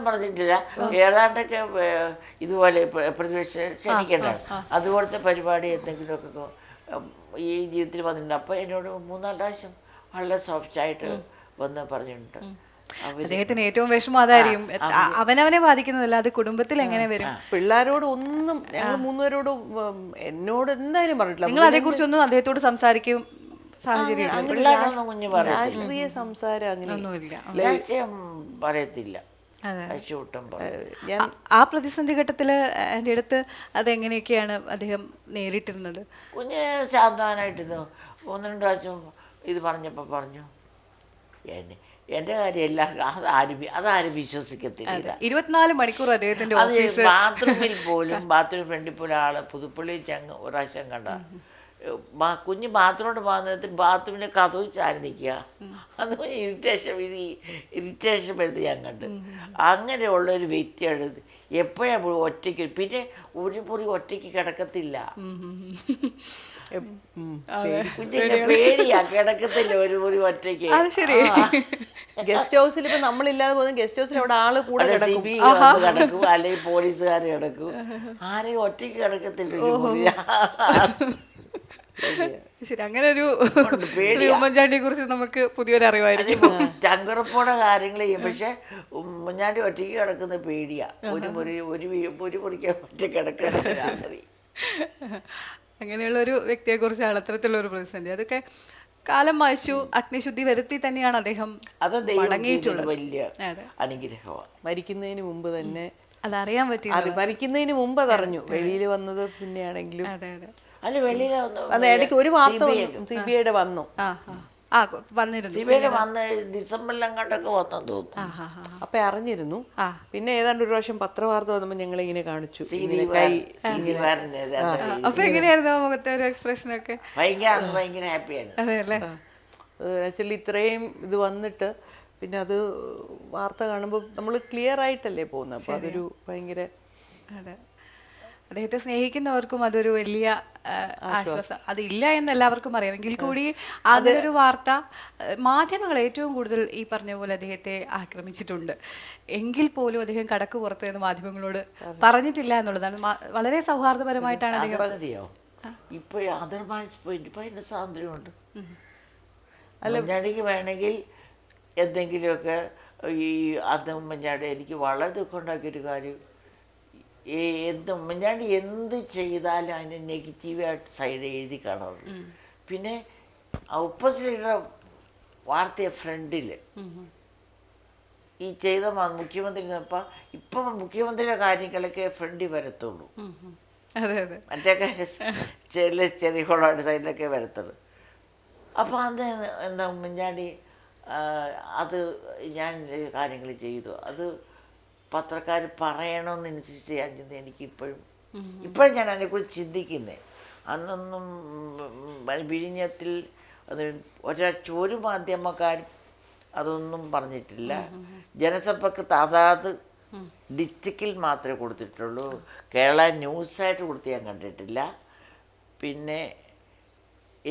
Speaker 2: പറഞ്ഞിട്ടില്ല. ഏതാണ്ടൊക്കെ ഇതുപോലെ പ്രതിപക്ഷ ക്ഷണിക്കേണ്ടതാണ്. അതുപോലത്തെ പരിപാടി എന്തെങ്കിലുമൊക്കെ ഈ ജീവിതത്തിൽ വന്നിട്ടുണ്ട്. അപ്പോൾ എന്നോട് 3-4 പ്രാവശ്യം വളരെ സോഫ്റ്റായിട്ട് വന്ന് പറഞ്ഞിട്ടുണ്ട്.
Speaker 1: അദ്ദേഹത്തിന് ഏറ്റവും വിഷമം അതായിരിക്കും. അവനവനെ ബാധിക്കുന്നതല്ല, അത് കുടുംബത്തിൽ എങ്ങനെ വരും.
Speaker 3: പിള്ളേരോട് ഒന്നും, ഞങ്ങൾ 3 പേരോടും എന്നോട് എന്തായാലും പറഞ്ഞിട്ടില്ല.
Speaker 1: നിങ്ങൾ അതേക്കുറിച്ചൊന്നും അദ്ദേഹത്തോട് സംസാരിക്കും സാഹചര്യം
Speaker 3: രാഷ്ട്രീയ സംസാരം അങ്ങനെയൊന്നുമില്ല,
Speaker 2: പറയത്തില്ല.
Speaker 1: ആ പ്രതിസന്ധി ഘട്ടത്തിൽ എൻ്റെ അടുത്ത് അതെങ്ങനെയൊക്കെയാണ് അദ്ദേഹം നേരിട്ടിരുന്നത്?
Speaker 2: കുഞ്ഞ് ശാന്തവാനായിട്ടിരുന്നു. 1-2 പ്രാവശ്യം ഇത് പറഞ്ഞപ്പോൾ പറഞ്ഞു, എൻ്റെ കാര്യം എല്ലാവർക്കും അതാരും വിശ്വസിക്കത്തില്ല.
Speaker 1: 24 മണിക്കൂർ അദ്ദേഹത്തിൻ്റെ
Speaker 2: ബാത്റൂമിൽ പോലും, ബാത്റൂമിൽ ഫ്രണ്ടിൽ പോലും ആള് പുതുപ്പള്ളി ഒരു പ്രാവശ്യം കണ്ട കുഞ്ഞ് ബാത്റൂമിലോട്ട് പോകുന്ന നേരത്തിൽ ബാത്റൂമിൻ്റെ കഥവ് ചാരി നിൽക്കുക. അത് ഇറിറ്റേഷൻ വരുന്നത് ഞാൻ കണ്ട്. അങ്ങനെയുള്ളൊരു വ്യക്തിയാണ്. എപ്പോഴാണ് ഒറ്റയ്ക്ക്, പിന്നെ ഒരു മുറി ഒറ്റയ്ക്ക് കിടക്കത്തില്ല. കുഞ്ഞിന്റെ പേടിയാ, കിടക്കത്തില്ല ഒരു മുറി ഒറ്റയ്ക്ക്.
Speaker 3: ഗസ്റ്റ് ഹൗസിൽ ഇപ്പൊ നമ്മളില്ലാതെ പോകുന്ന ഗസ്റ്റ് ഹൗസിൽ അവിടെ ആള് കൂടെ
Speaker 2: കിടക്കും, അല്ലെങ്കിൽ പോലീസുകാർ കിടക്കും. ആരെയും ഒറ്റയ്ക്ക് കിടക്കത്തില്ല ഒരു മുറി.
Speaker 1: ശരി, അങ്ങനെ ഒരു ഉമ്മൻചാണ്ടിയെ കുറിച്ച് നമുക്ക് പുതിയൊരു അറിവായിരുന്നു.
Speaker 2: ചങ്കറപ്പോടെ കാര്യങ്ങൾ ചെയ്യും, പക്ഷെ ഉമ്മൻചാണ്ടി ഒറ്റയ്ക്ക് കിടക്കുന്ന പേടിയാ. ഒരു മുറിക്ക് ഒറ്റ കിടക്കുന്ന രാത്രി.
Speaker 1: അങ്ങനെയുള്ള ഒരു വ്യക്തിയെ കുറിച്ചാണ് അത്തരത്തിലുള്ള ഒരു പ്രതിസന്ധി. അതൊക്കെ കാലം വായിച്ചു അഗ്നിശുദ്ധി വരുത്തി തന്നെയാണ് അദ്ദേഹം മടങ്ങിയിട്ടുള്ളത്.
Speaker 2: വലിയ അനുഗ്രഹമാണ്.
Speaker 3: മരിക്കുന്നതിന് മുമ്പ് തന്നെ
Speaker 1: അതറിയാൻ പറ്റി.
Speaker 3: മരിക്കുന്നതിന് മുമ്പ് അതറിഞ്ഞു. വെളിയിൽ വന്നത് പിന്നെയാണെങ്കിലും
Speaker 2: അല്ല, വെളിയിൽ
Speaker 3: ഇടയ്ക്ക് ഒരു വാർത്ത CBI വന്നു.
Speaker 1: വന്നിരുന്നു.
Speaker 2: വന്ന് ഡിസംബറിലെങ്ങോട്ടൊക്കെ വന്നെന്ന് തോന്നുന്നു.
Speaker 3: അപ്പൊ അറിഞ്ഞിരുന്നു. പിന്നെ ഏതാണ്ട് ഒരു പ്രാവശ്യം പത്രവാർത്ത വന്നപ്പോൾ ഞങ്ങൾ ഇങ്ങനെ കാണിച്ചു.
Speaker 1: അപ്പൊ എങ്ങനെയായിരുന്നു മുഖത്തെ ഒരു എക്സ്പ്രഷൻ ഒക്കെ?
Speaker 2: ഭയങ്കര ഹാപ്പിയാണ്.
Speaker 1: അതെയല്ലേ.
Speaker 3: ആക്ച്വലി ഇത്രയും ഇത് വന്നിട്ട് പിന്നെ അത് വാർത്ത കാണുമ്പോൾ നമ്മൾ ക്ലിയർ ആയിട്ടല്ലേ പോകുന്നത്. അപ്പൊ അതൊരു ഭയങ്കര,
Speaker 1: അതെ, അദ്ദേഹത്തെ സ്നേഹിക്കുന്നവർക്കും അതൊരു വലിയ ആശ്വാസം. അതില്ല എന്ന് എല്ലാവർക്കും അറിയാം. എങ്കിൽ കൂടി അതൊരു വാർത്ത മാധ്യമങ്ങൾ ഏറ്റവും കൂടുതൽ ഈ പറഞ്ഞ പോലെ അദ്ദേഹത്തെ ആക്രമിച്ചിട്ടുണ്ട്. എങ്കിൽ പോലും അദ്ദേഹം കടക്ക് പുറത്ത് എന്ന് മാധ്യമങ്ങളോട് പറഞ്ഞിട്ടില്ല എന്നുള്ളതാണ്. വളരെ സൗഹാർദ്ദപരമായിട്ടാണ് അദ്ദേഹം.
Speaker 2: ഇപ്പോഴും അതർവൈസ് പോയിട്ട് ഇപ്പൊ അതിന്റെ സ്വാതന്ത്ര്യമുണ്ട്. ഉമ്മൻചാണ്ടിക്ക് വേണമെങ്കിൽ എന്തെങ്കിലുമൊക്കെ ഈ ഉമ്മൻചാണ്ടി എനിക്ക് വളരെ ദുഃഖം ഉണ്ടാക്കിയൊരു കാര്യം, ഉമ്മൻചാണ്ടി എന്ത് ചെയ്താലും അതിന് നെഗറ്റീവായിട്ട് സൈഡ് എഴുതി കാണാറുണ്ട്. പിന്നെ ഓപ്പോസിറ്റ് വാർത്തയെ ഫ്രണ്ടിൽ ഈ ചെയ്ത മുഖ്യമന്ത്രി ഇപ്പം മുഖ്യമന്ത്രിയുടെ കാര്യങ്ങളൊക്കെ ഫ്രണ്ടിൽ വരത്തുള്ളൂ. മറ്റൊക്കെ ചെറിയ ഹോളായിട്ട് സൈഡിലൊക്കെ വരത്തുള്ളൂ. അപ്പോൾ അത് എന്താ ഉമ്മൻചാണ്ടി അത് ഞാൻ കാര്യങ്ങൾ ചെയ്തു, അത് പത്രക്കാർ പറയണമെന്ന് ഇൻസിസ്റ്റ് ചെയ്യാൻ ചിന്ത എനിക്കിപ്പോഴും ഞാൻ അതിനെക്കുറിച്ച് ചിന്തിക്കുന്നത്. അന്നൊന്നും വിഴിഞ്ഞത്തിൽ അത് ഒരു മാധ്യമക്കാരും അതൊന്നും പറഞ്ഞിട്ടില്ല. ജനസഭയ്ക്ക് അതാത് ഡിസ്ട്രിക്റ്റിൽ മാത്രമേ കൊടുത്തിട്ടുള്ളൂ. കേരള ന്യൂസായിട്ട് കൊടുത്ത് ഞാൻ കണ്ടിട്ടില്ല. പിന്നെ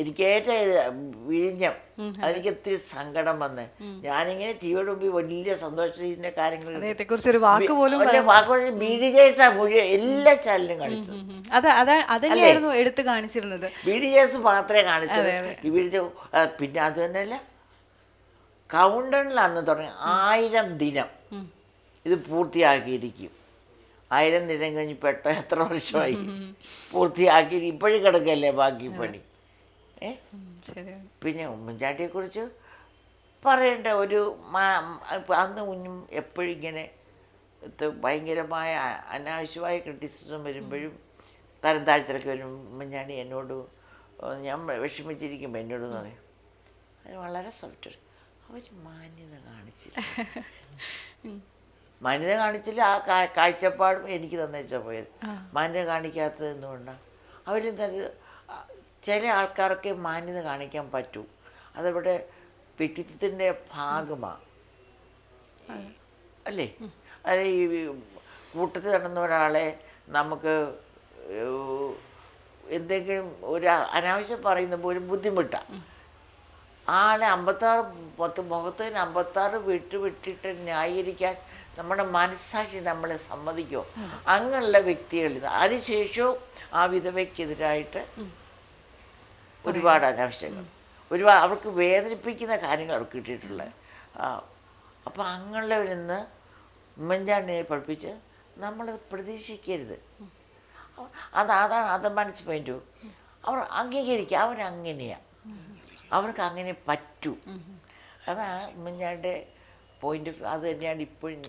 Speaker 2: എനിക്കേറ്റവും വിഴിഞ്ഞം അതെനിക്ക് ഒത്തിരി സങ്കടം വന്ന് ഞാനിങ്ങനെ ടിവിയുടെ മുമ്പിൽ വലിയ സന്തോഷത്തിന്റെ കാര്യങ്ങൾ
Speaker 1: അദ്ദേഹത്തെക്കുറിച്ച് ഒരു വാക്ക് പോലും
Speaker 2: BDJs മുഴുവൻ എല്ലാ ചാനലിലും കാണിച്ചു.
Speaker 1: അതന്നെയായിരുന്നു എടുത്ത് കാണിച്ചിരുന്നത്.
Speaker 2: BDJs മാത്രമേ കാണിച്ചുള്ളൂ. ഇവിടുത്തെ പിന്നെ അത് തന്നെയല്ല, കൗണ്ടണിൽ അന്ന് തുടങ്ങി 1000 ദിനം ഇത് പൂർത്തിയാക്കിയിരിക്കും. 1000 ദിനം കഴിഞ്ഞ് എത്ര വർഷമായി പൂർത്തിയാക്കി, ഇപ്പോഴും കിടക്കല്ലേ ബാക്കി പണി. പിന്നെ ഉമ്മൻചാണ്ടിയെക്കുറിച്ച് പറയേണ്ട ഒരു അന്ന് കുഞ്ഞും എപ്പോഴും ഇങ്ങനെ ഭയങ്കരമായ അനാവശ്യമായ ക്രിറ്റിസിസം വരുമ്പോഴും തരം താഴ്ത്തലൊക്കെ വരും ഉമ്മൻചാണ്ടി എന്നോട് ഞാൻ വിഷമിച്ചിരിക്കുമ്പോൾ എന്നോട് പറയും അത് വളരെ സോഫ്റ്റ്, അവർ മാന്യത കാണിച്ചില്ല. മാന്യത കാണിച്ചില്ല. ആ കാഴ്ചപ്പാടും എനിക്ക് തന്നേച്ചാൽ പോയത്. മാന്യത കാണിക്കാത്തത് എന്തുകൊണ്ടാണ്? അവരെന്താ, ചില ആൾക്കാർക്ക് മാന്യത കാണിക്കാൻ പറ്റൂ, അതവിടെ വ്യക്തിത്വത്തിൻ്റെ ഭാഗമാണ് അല്ലേ? അല്ലെ ഈ കൂട്ടത്തിൽ നടന്ന ഒരാളെ നമുക്ക് എന്തെങ്കിലും ഒരു അനാവശ്യം പറയുന്ന പോലും ബുദ്ധിമുട്ടാണ്. ആളെ 56 മുഖത്തിന് 56 വിട്ടിട്ട് ന്യായീകരിക്കാൻ നമ്മുടെ മനസ്സാക്ഷി നമ്മളെ സമ്മതിക്കുമോ? അങ്ങനെയുള്ള വ്യക്തികളിൽ അതിനുശേഷവും ആ വിധവയ്ക്കെതിരായിട്ട് ഒരുപാട് അനാവശ്യങ്ങൾ, ഒരുപാട് അവർക്ക് വേദനിപ്പിക്കുന്ന കാര്യങ്ങൾ അവർക്ക് കിട്ടിയിട്ടുള്ളത്. അപ്പം അങ്ങനെയുള്ളവരിൽ നിന്ന് ഉമ്മൻചാണ്ടിനെ പഠിപ്പിച്ച് നമ്മളത് പ്രതീക്ഷിക്കരുത്. അത് മനസ്സ് പോയിൻ്റു അവർ അംഗീകരിക്കുക, അവരങ്ങനെയാണ്, അവർക്ക് അങ്ങനെ പറ്റൂ. അതാണ് ഉമ്മൻചാണ്ടിയുടെ പോയിൻ്റ് ഓഫ്. അത് തന്നെയാണ് ഇപ്പോഴും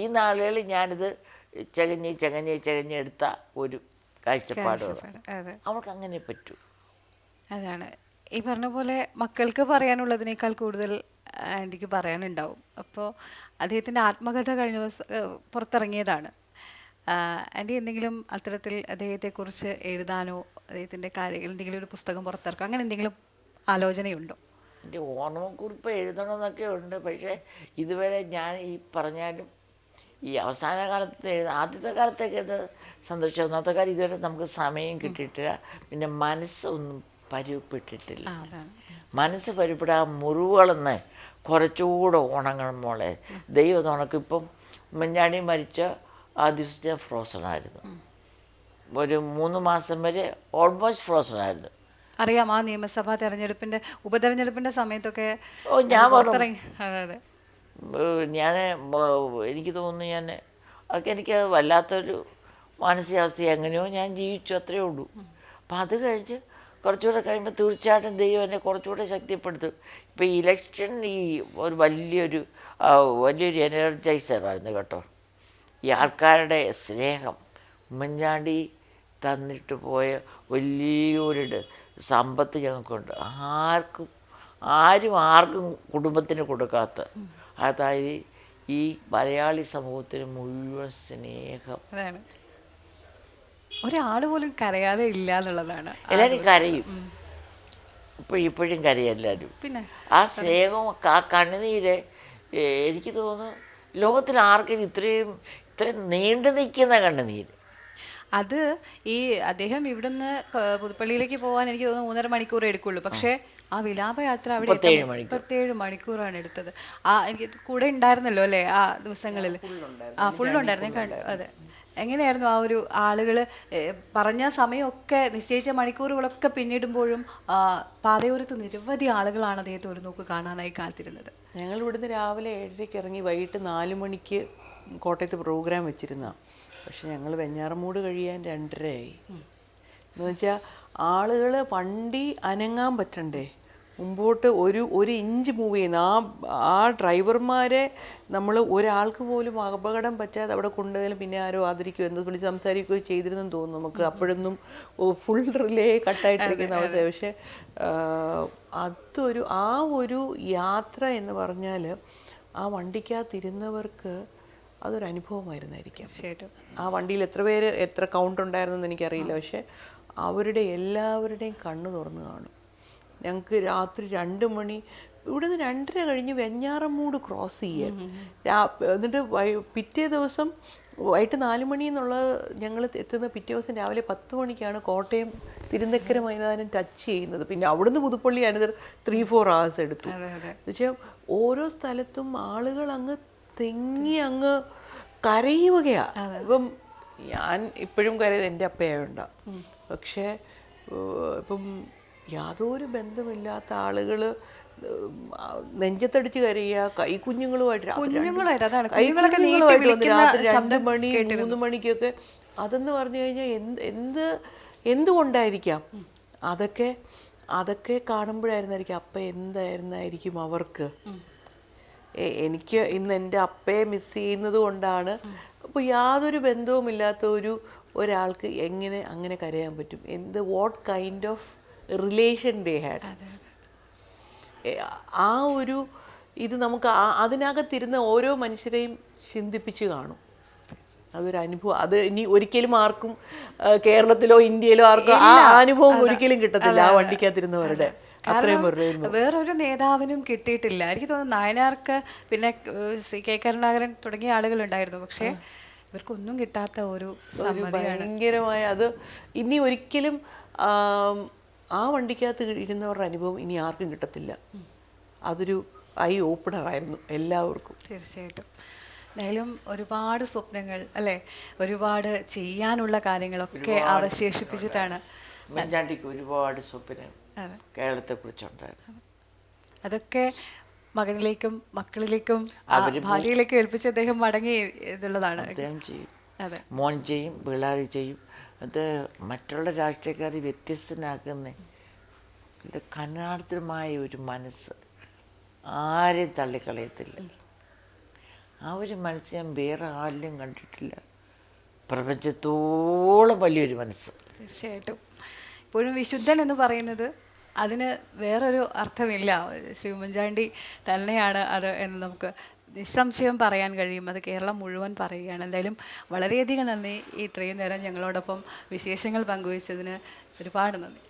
Speaker 2: ഈ നാളുകളിൽ ഞാനിത് ചകഞ്ഞെടുത്ത ഒരു കാഴ്ചപ്പാടുകൾ. അവർക്ക് അങ്ങനെ പറ്റൂ.
Speaker 1: അതാണ് ഈ പറഞ്ഞ പോലെ മക്കൾക്ക് പറയാനുള്ളതിനേക്കാൾ കൂടുതൽ ആൻറ്റിക്ക് പറയാനുണ്ടാവും. അപ്പോൾ അദ്ദേഹത്തിൻ്റെ ആത്മകഥ കഴിഞ്ഞ ദിവസം പുറത്തിറങ്ങിയതാണ്. ആൻറ്റി എന്തെങ്കിലും അത്തരത്തിൽ അദ്ദേഹത്തെക്കുറിച്ച് എഴുതാനോ അദ്ദേഹത്തിൻ്റെ കാര്യങ്ങൾ എന്തെങ്കിലും ഒരു പുസ്തകം പുറത്തിറക്കുക അങ്ങനെ എന്തെങ്കിലും ആലോചനയുണ്ടോ?
Speaker 2: എൻ്റെ ഓർമ്മക്കുറിപ്പ് എഴുതണമെന്നൊക്കെ ഉണ്ട്. പക്ഷേ ഇതുവരെ ഞാൻ ഈ പറഞ്ഞാലും ഈ അവസാന കാലത്ത് ആദ്യത്തെ കാലത്തൊക്കെ ഇത് സന്തോഷം. ഒന്നാമത്തെ കാര്യം ഇതുവരെ നമുക്ക് സമയം കിട്ടിയിട്ടില്ല. പിന്നെ മനസ്സൊന്നും പരുവപ്പെട്ടിട്ടില്ല. മനസ്സ് പരുവപ്പെടാൻ മുറിവുകളെന്ന് കുറച്ചുകൂടെ ഉണങ്ങണം മോളെ. ദൈവം തുണക്കിപ്പം ഉമ്മൻചാണ്ടി മരിച്ച ആ ദിവസത്തെ ഫ്രോസണായിരുന്നു. ഒരു 3 മാസം വരെ ഓൾമോസ്റ്റ് ഫ്രോസണായിരുന്നു.
Speaker 1: അറിയാം, ആ നിയമസഭാ തെരഞ്ഞെടുപ്പിൻ്റെ ഉപതെരഞ്ഞെടുപ്പിൻ്റെ സമയത്തൊക്കെ
Speaker 2: ഞാൻ എനിക്ക് തോന്നുന്നു അതൊക്കെ എനിക്ക് വല്ലാത്തൊരു മാനസികാവസ്ഥ. എങ്ങനെയോ ഞാൻ ജീവിച്ചു, അത്രയേ ഉള്ളൂ. അപ്പം അത് കഴിഞ്ഞ് കുറച്ചുകൂടെ കഴിയുമ്പോൾ തീർച്ചയായിട്ടും ദൈവം എന്നെ കുറച്ചുകൂടെ ശക്തിപ്പെടുത്തും. ഇപ്പോൾ ഈ ഇലക്ഷൻ ഒരു വലിയൊരു എനർജൈസറായിരുന്നു കേട്ടോ. ഈ ആൾക്കാരുടെ സ്നേഹം, ഉമ്മൻചാണ്ടി തന്നിട്ട് പോയ വലിയൊരു സമ്പത്ത് ഞങ്ങൾക്കുണ്ട്. ആർക്കും കുടുംബത്തിന് കൊടുക്കാത്ത, അതായത് ഈ മലയാളി സമൂഹത്തിന് മുഴുവൻ സ്നേഹം.
Speaker 1: ഒരാൾ പോലും കരയാതെ ഇല്ല എന്നുള്ളതാണ്.
Speaker 2: എല്ലാവരും കരയും, ഇപ്പോഴും കരയും എല്ലാവരും. പിന്നെ ആ സ്നേഹം, ആ കണ്ണുനീര്, എനിക്ക് തോന്നുന്നു ലോകത്തിൽ ആർക്കും ഇത്രയും നീണ്ടു നിൽക്കുന്ന കണ്ണുനീര്.
Speaker 1: അത് ഈ അദ്ദേഹം ഇവിടുന്ന് പുതുപ്പള്ളിയിലേക്ക് പോകാൻ എനിക്ക് തോന്നുന്നു 3.5 മണിക്കൂർ എടുക്കുള്ളൂ. പക്ഷേ ആ വിലാപയാത്ര അവിടെ 37 മണിക്കൂറാണ് എടുത്തത്. എനിക്ക് കൂടെ ഉണ്ടായിരുന്നല്ലോ അല്ലേ ആ ദിവസങ്ങളിൽ? ഫുള്ളുണ്ടായിരുന്നു, ഞാൻ കണ്ടു. അതെ, എങ്ങനെയായിരുന്നു ആ ഒരു ആളുകൾ പറഞ്ഞ സമയമൊക്കെ നിശ്ചയിച്ച മണിക്കൂറുകളൊക്കെ പിന്നിടുമ്പോഴും പാതയോരത്ത് നിരവധി ആളുകളാണ് അദ്ദേഹത്തെ ഒരു നോക്ക് കാണാനായി കാത്തിരുന്നത്.
Speaker 3: ഞങ്ങൾ ഇവിടുന്ന് രാവിലെ 7:30 ഇറങ്ങി വൈകിട്ട് 4 മണിക്ക് കോട്ടയത്ത് പ്രോഗ്രാം വെച്ചിരുന്ന. പക്ഷെ ഞങ്ങൾ വെഞ്ഞാറമൂട് കഴിയാൻ 2:30 ആയി. എന്ന് വെച്ചാൽ ആളുകൾ വണ്ടി അനങ്ങാൻ പറ്റണ്ടേ, മുമ്പോട്ട് ഒരു ഇഞ്ച് മൂവ് ചെയ്യുന്ന ആ ഡ്രൈവർമാരെ നമ്മൾ ഒരാൾക്ക് പോലും അപകടം പറ്റാതെ അവിടെ കൊണ്ടുപോയാലും പിന്നെ ആരോ ആദരിക്കുകയോ എന്തോ വിളിച്ച് സംസാരിക്കുകയോ ചെയ്തിരുന്നെന്ന് തോന്നുന്നു. നമുക്ക് അപ്പോഴൊന്നും ഫുൾ റിലേ കട്ടായിട്ടിരിക്കുന്ന അവസ്ഥ. പക്ഷേ ആ ഒരു യാത്ര എന്ന് പറഞ്ഞാൽ ആ വണ്ടിക്കകത്തിരുന്നവർക്ക് അതൊരു അനുഭവമായിരുന്നായിരിക്കാം. ആ വണ്ടിയിൽ എത്ര കൗണ്ട് ഉണ്ടായിരുന്നെന്ന് എനിക്കറിയില്ല. പക്ഷെ അവരുടെ എല്ലാവരുടെയും കണ്ണ് തുറന്ന് കാണും. ഞങ്ങൾക്ക് രാത്രി 2 മണി ഇവിടുന്ന് 2:30 കഴിഞ്ഞ് വെഞ്ഞാറമൂട് ക്രോസ് ചെയ്യാൻ, എന്നിട്ട് പിറ്റേ ദിവസം വൈകിട്ട് 4 മണി എന്നുള്ളത് ഞങ്ങൾ എത്തുന്ന പിറ്റേ ദിവസം രാവിലെ 10 മണിക്കാണ് കോട്ടയം തിരുനക്കര മൈതാനം ടച്ച് ചെയ്യുന്നത്. പിന്നെ അവിടുന്ന് പുതുപ്പള്ളി അനന്തരം 3-4 hours എടുത്തു. എന്നുവെച്ചാൽ ഓരോ സ്ഥലത്തും ആളുകൾ അങ്ങ് തെങ്ങി അങ്ങ് കരയുകയാണ്. ഇപ്പം ഞാൻ ഇപ്പോഴും കരയത് എൻ്റെ അപ്പയായുണ്ടാവും. പക്ഷേ ഇപ്പം യാതൊരു ബന്ധമില്ലാത്ത ആളുകൾ നെഞ്ചത്തടിച്ച് കരയുക, കൈക്കുഞ്ഞുങ്ങളുമായിട്ട് രാത്രി 2 മണി 3 മണിക്കൊക്കെ. അതെന്ന് പറഞ്ഞു കഴിഞ്ഞാൽ എന്തുകൊണ്ടായിരിക്കാം അതൊക്കെ കാണുമ്പോഴായിരുന്നായിരിക്കും അപ്പ എന്തായിരുന്നായിരിക്കും അവർക്ക്. എനിക്ക് ഇന്ന് എൻ്റെ അപ്പയെ മിസ് ചെയ്യുന്നത് കൊണ്ടാണ്. അപ്പോൾ യാതൊരു ബന്ധവുമില്ലാത്ത ഒരാൾക്ക് എങ്ങനെ അങ്ങനെ കരയാൻ പറ്റും? What kind of relation they had. ആ ഒരു ഇത് നമുക്ക് അതിനകത്തിരുന്ന ഓരോ മനുഷ്യരെയും ചിന്തിപ്പിച്ച് കാണും. അതൊരു അനുഭവം. അത് ഇനി ഒരിക്കലും ആർക്കും കേരളത്തിലോ ഇന്ത്യയിലോ ആർക്കും ആ അനുഭവം ഒരിക്കലും കിട്ടത്തില്ല ആ വണ്ടിക്കകത്തിരുന്നവരുടെ. അത്രയും
Speaker 1: വേറൊരു നേതാവിനും കിട്ടിയിട്ടില്ല. എനിക്ക് തോന്നുന്നു നായനാർക്ക് പിന്നെ കെ കരുണാകരൻ തുടങ്ങിയ ആളുകളുണ്ടായിരുന്നു. പക്ഷേ ഇവർക്കൊന്നും കിട്ടാത്ത ഒരു
Speaker 3: ഭയങ്കരമായ അത് ഇനി ഒരിക്കലും ആ വണ്ടിക്കകത്ത് ഇരുന്നവരുടെ അനുഭവം ഇനി ആർക്കും കിട്ടത്തില്ല. അതൊരു ഐ ഓപ്പണറായിരുന്നു എല്ലാവർക്കും.
Speaker 1: തീർച്ചയായിട്ടും. എന്തായാലും ഒരുപാട് സ്വപ്നങ്ങൾ അല്ലേ, ഒരുപാട് ചെയ്യാനുള്ള കാര്യങ്ങളൊക്കെ അവശേഷിപ്പിച്ചിട്ടാണ്.
Speaker 2: ഉമ്മൻചാണ്ടിക്ക് ഒരുപാട് സ്വപ്നങ്ങൾ കേരളത്തെക്കുറിച്ചുണ്ടായിരുന്നു.
Speaker 1: അതൊക്കെ മകനിലേക്കും മക്കളിലേക്കും ഭാര്യയിലേക്കും ഏൽപ്പിച്ച് അദ്ദേഹം മടങ്ങി എന്നുള്ളതാണ്.
Speaker 2: അദ്ദേഹം ചെയ്യും,
Speaker 1: അതെ,
Speaker 2: മോൻ ചെയ്യും, പിള്ളേർ ചെയ്യും. അത് മറ്റുള്ള രാഷ്ട്രീയക്കാരെ വ്യത്യസ്തനാക്കുന്ന കനാർദ്രമായ ഒരു മനസ്സ് ആരെയും തള്ളിക്കളയത്തില്ല. ആ ഒരു മനസ്സ് ഞാൻ വേറെ ആരിലും കണ്ടിട്ടില്ല. പ്രപഞ്ചത്തോളം വലിയൊരു മനസ്സ്.
Speaker 1: തീർച്ചയായിട്ടും. ഇപ്പോഴും വിശുദ്ധൻ എന്ന് പറയുന്നത് അതിന് വേറൊരു അർത്ഥമില്ല. ശ്രീ ഉമ്മൻചാണ്ടി തന്നെയാണ് അത് എന്ന് നമുക്ക് നിസ്സംശയം പറയാൻ കഴിയും. അത് കേരളം മുഴുവൻ പറയുകയാണ്. എന്തായാലും വളരെയധികം നന്ദി ഇത്രയും നേരം ഞങ്ങളോടൊപ്പം വിശേഷങ്ങൾ പങ്കുവച്ചതിന്. ഒരുപാട് നന്ദി.